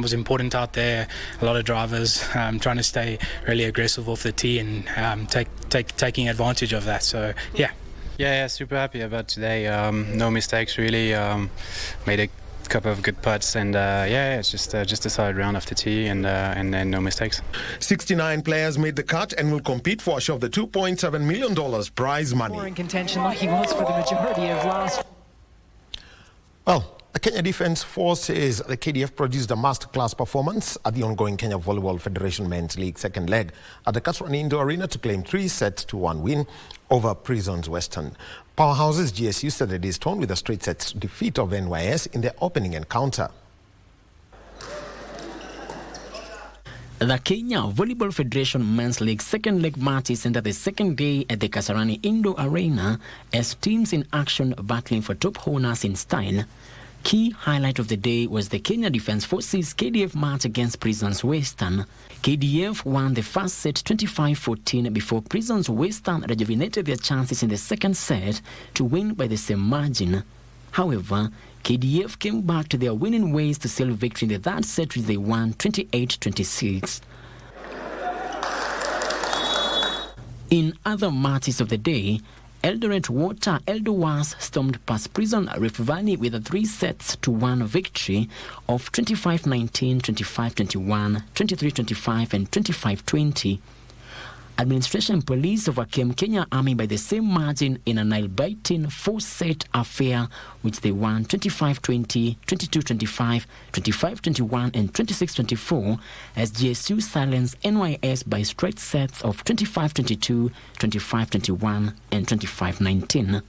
was important out there. A lot of drivers trying to stay really aggressive off the tee and taking advantage of that. So yeah, super happy about today. No mistakes really. Made a couple of good putts and it's just a solid round off the tee and then no mistakes. 69 players made the cut and will compete for a share of the $2.7 million prize money. More in contention like he was for the majority of last. Well, the Kenya Defence Force says the KDF produced a masterclass performance at the ongoing Kenya Volleyball Federation Men's League second leg at the Kasarani Indoor Arena to claim 3-1 win over Prisons Western. Powerhouses GSU started this tone with a straight sets defeat of NYS in their opening encounter. The Kenya Volleyball Federation Men's League second leg matches entered the second day at the Kasarani Indoor Arena as teams in action battling for top honors in style. Key highlight of the day was the Kenya Defence Forces KDF match against Prisons Western. KDF won the first set 25-14 before Prisons Western rejuvenated their chances in the second set to win by the same margin. However, KDF came back to their winning ways to seal victory in the third set, which they won 28-26. In other matches of the day, Eldoret Water Eldowas stormed past Prison Rift Valley with a 3-1 victory of 25-19, 25-21, 23-25 and 25-20. Administration Police overcame Kenya Army by the same margin in a nail-biting 4-set affair, which they won 25-20, 22-25, 25-21 and 26-24 as GSU silenced NYS by straight sets of 25-22, 25-21 and 25-19.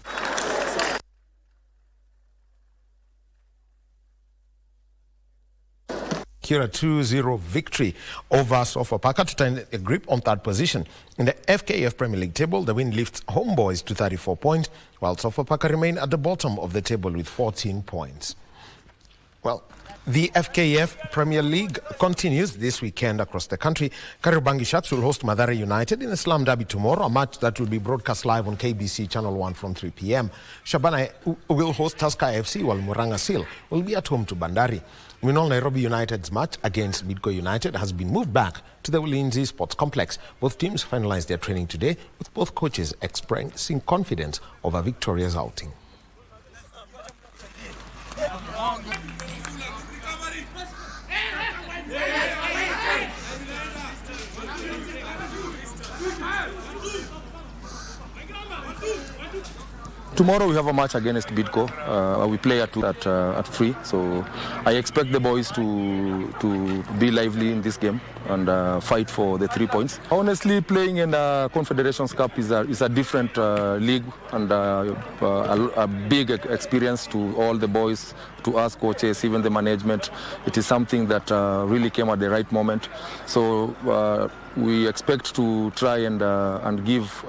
Here a 2-0 victory over Sofapaka to turn a grip on third position. In the FKF Premier League table, the win lifts Homeboys to 34 points, while Sofapaka remain at the bottom of the table with 14 points. Well, the FKF Premier League continues this weekend across the country. Kariobangi Sharks will host Mathare United in a Slum Derby tomorrow, a match that will be broadcast live on KBC Channel 1 from 3 p.m. Shabana will host Tusker FC, while Muranga Seal will be at home to Bandari. Meanwhile, Nairobi United's match against Bidco United has been moved back to the Ulinzi Sports Complex. Both teams finalized their training today, with both coaches expressing confidence of a victorious outing. Tomorrow we have a match against Bidco. We play at 3, so I expect the boys to be lively in this game and fight for the 3 points. Honestly, playing in the Confederations Cup is a different league and a big experience to all the boys, to us coaches, even the management. It is something that really came at the right moment. So we expect to try and give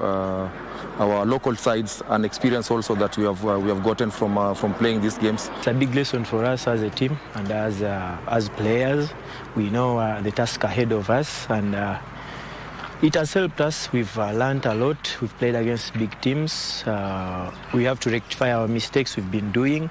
our local sides an experience also that we have gotten from playing these games. It's a big lesson for us as a team and as players. We know the task ahead of us, and It has helped us. We've learned a lot. We've played against big teams. We have to rectify our mistakes we've been doing.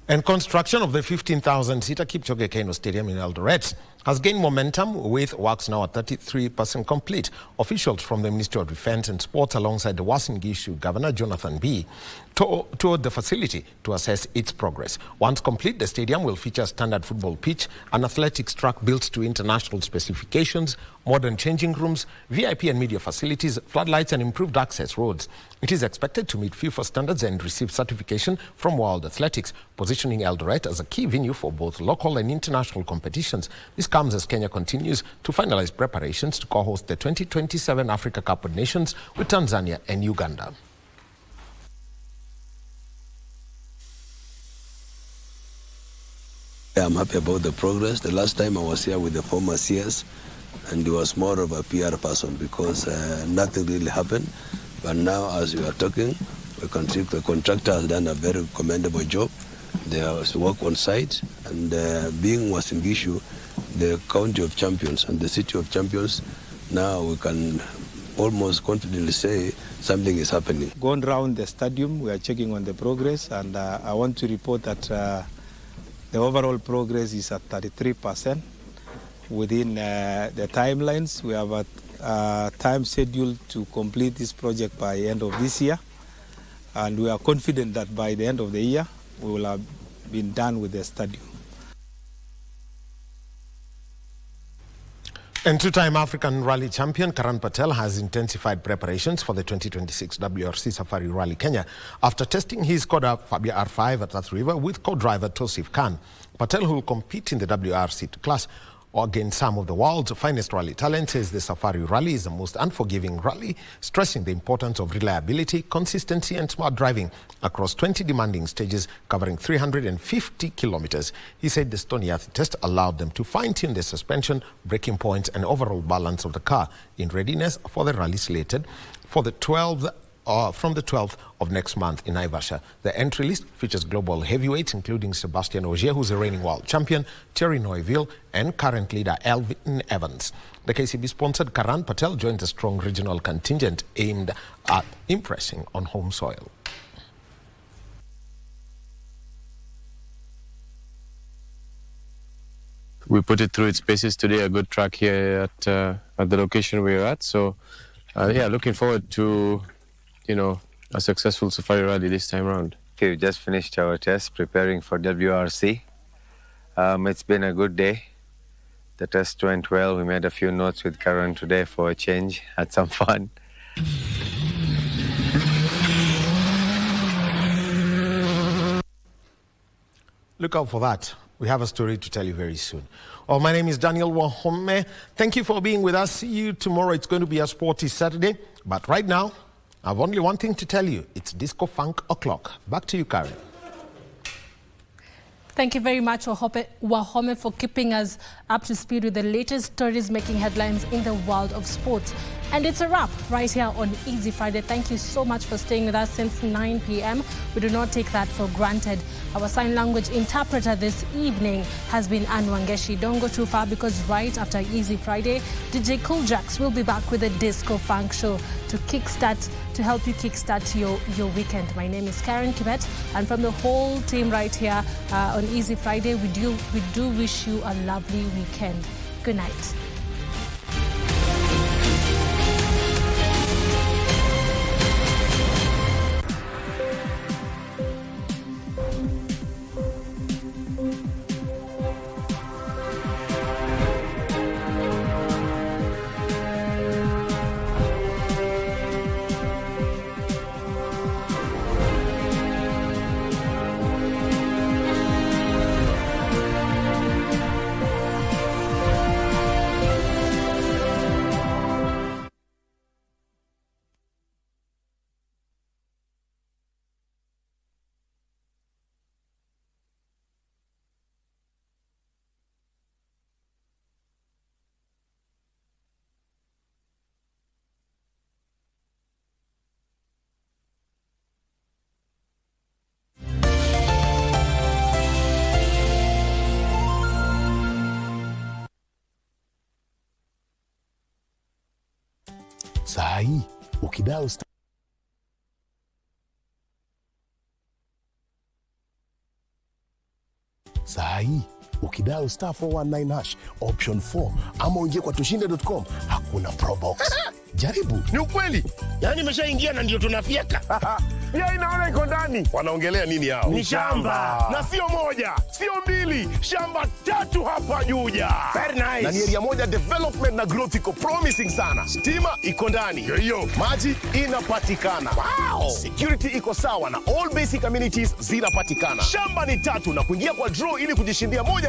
And construction of the 15,000-seater Kipchoge Keino Stadium in Eldoret has gained momentum, with works now at 33% complete. Officials from the Ministry of Defence and Sports, alongside the Uasin Gishu Governor Jonathan B, toured the facility to assess its progress. Once complete, the stadium will feature a standard football pitch, an athletics track built to international specifications, modern changing rooms, VIP and media facilities, floodlights and improved access roads. It is expected to meet FIFA standards and receive certification from World Athletics, positioning Eldoret as a key venue for both local and international competitions. This comes as Kenya continues to finalize preparations to co-host the 2027 Africa Cup of Nations with Tanzania and Uganda. I'm happy about the progress. The last time I was here with the former CS, and he was more of a PR person because nothing really happened. But now, as we are talking, the contractor has done a very commendable job. They work on site, and being Uasin Gishu, the county of champions and the city of champions, now we can almost confidently say something is happening. Going around the stadium, we are checking on the progress, and I want to report that the overall progress is at 33%. Within the timelines, we have a time schedule to complete this project by the end of this year, and we are confident that by the end of the year, we will have been done with the stadium. And two-time African Rally champion Caren has intensified preparations for the 2026 WRC Safari Rally Kenya after testing his Skoda Fabia R5 at Earth River with co-driver Tosif Khan. Patel, who will compete in the WRC class against some of the world's finest rally talents, says the Safari Rally is the most unforgiving rally, stressing the importance of reliability, consistency and smart driving across 20 demanding stages covering 350 kilometers. He said the Stony Earth test allowed them to fine-tune the suspension, braking points and overall balance of the car in readiness for the rally slated for the 12th from the 12th of next month in Naivasha. The entry list features global heavyweights including Sebastian Ogier, who's a reigning world champion, Thierry Neuville and current leader Elvin Evans. The KCB-sponsored Caren Patel joins a strong regional contingent aimed at impressing on home soil. We put it through its paces today, a good track here at the location we're at. So, yeah, looking forward to a successful Safari Rally this time around. Okay, we just finished our test, preparing for WRC. It's been a good day. The test went well. We made a few notes with Caren today for a change, had some fun. Look out for that. We have a story to tell you very soon. Well, my name is Daniel Wahome. Thank you for being with us. See you tomorrow. It's going to be a sporty Saturday. But right now, I have only one thing to tell you. It's Disco Funk O'Clock. Back to you, Caren. Thank you very much, Wahome, for keeping us up to speed with the latest stories making headlines in the world of sports. And it's a wrap right here on Easy Friday. Thank you so much for staying with us since 9 p.m. We do not take that for granted. Our sign language interpreter this evening has been Anne Wangeshi. Don't go too far, because right after Easy Friday, DJ Cooljax will be back with a Disco Funk show to help you kickstart your weekend. My name is Caren Kibbett, and from the whole team right here on Easy Friday, we do wish you a lovely weekend. Good night. hii ukidao saa hii ukidao star 419 hash option 4 ama uingie kwa tushinde.com, hakuna probox. Jaribu. Ni ukweli. Yaani nimeshaingia na ndio tunafieka. Ya inaona iko ndani. Wanaongelea nini hao? Ni shamba. Na sio moja, sio mbili, shamba 3 hapa Juja. Very nice. Na ni area moja development na growth iko promising sana. Stima iko ndani. Hiyo. Maji inapatikana. Wow. Security iko sawa na all basic amenities zinapatikana. Shamba ni 3 na kuingia kwa draw ili kujishindia moja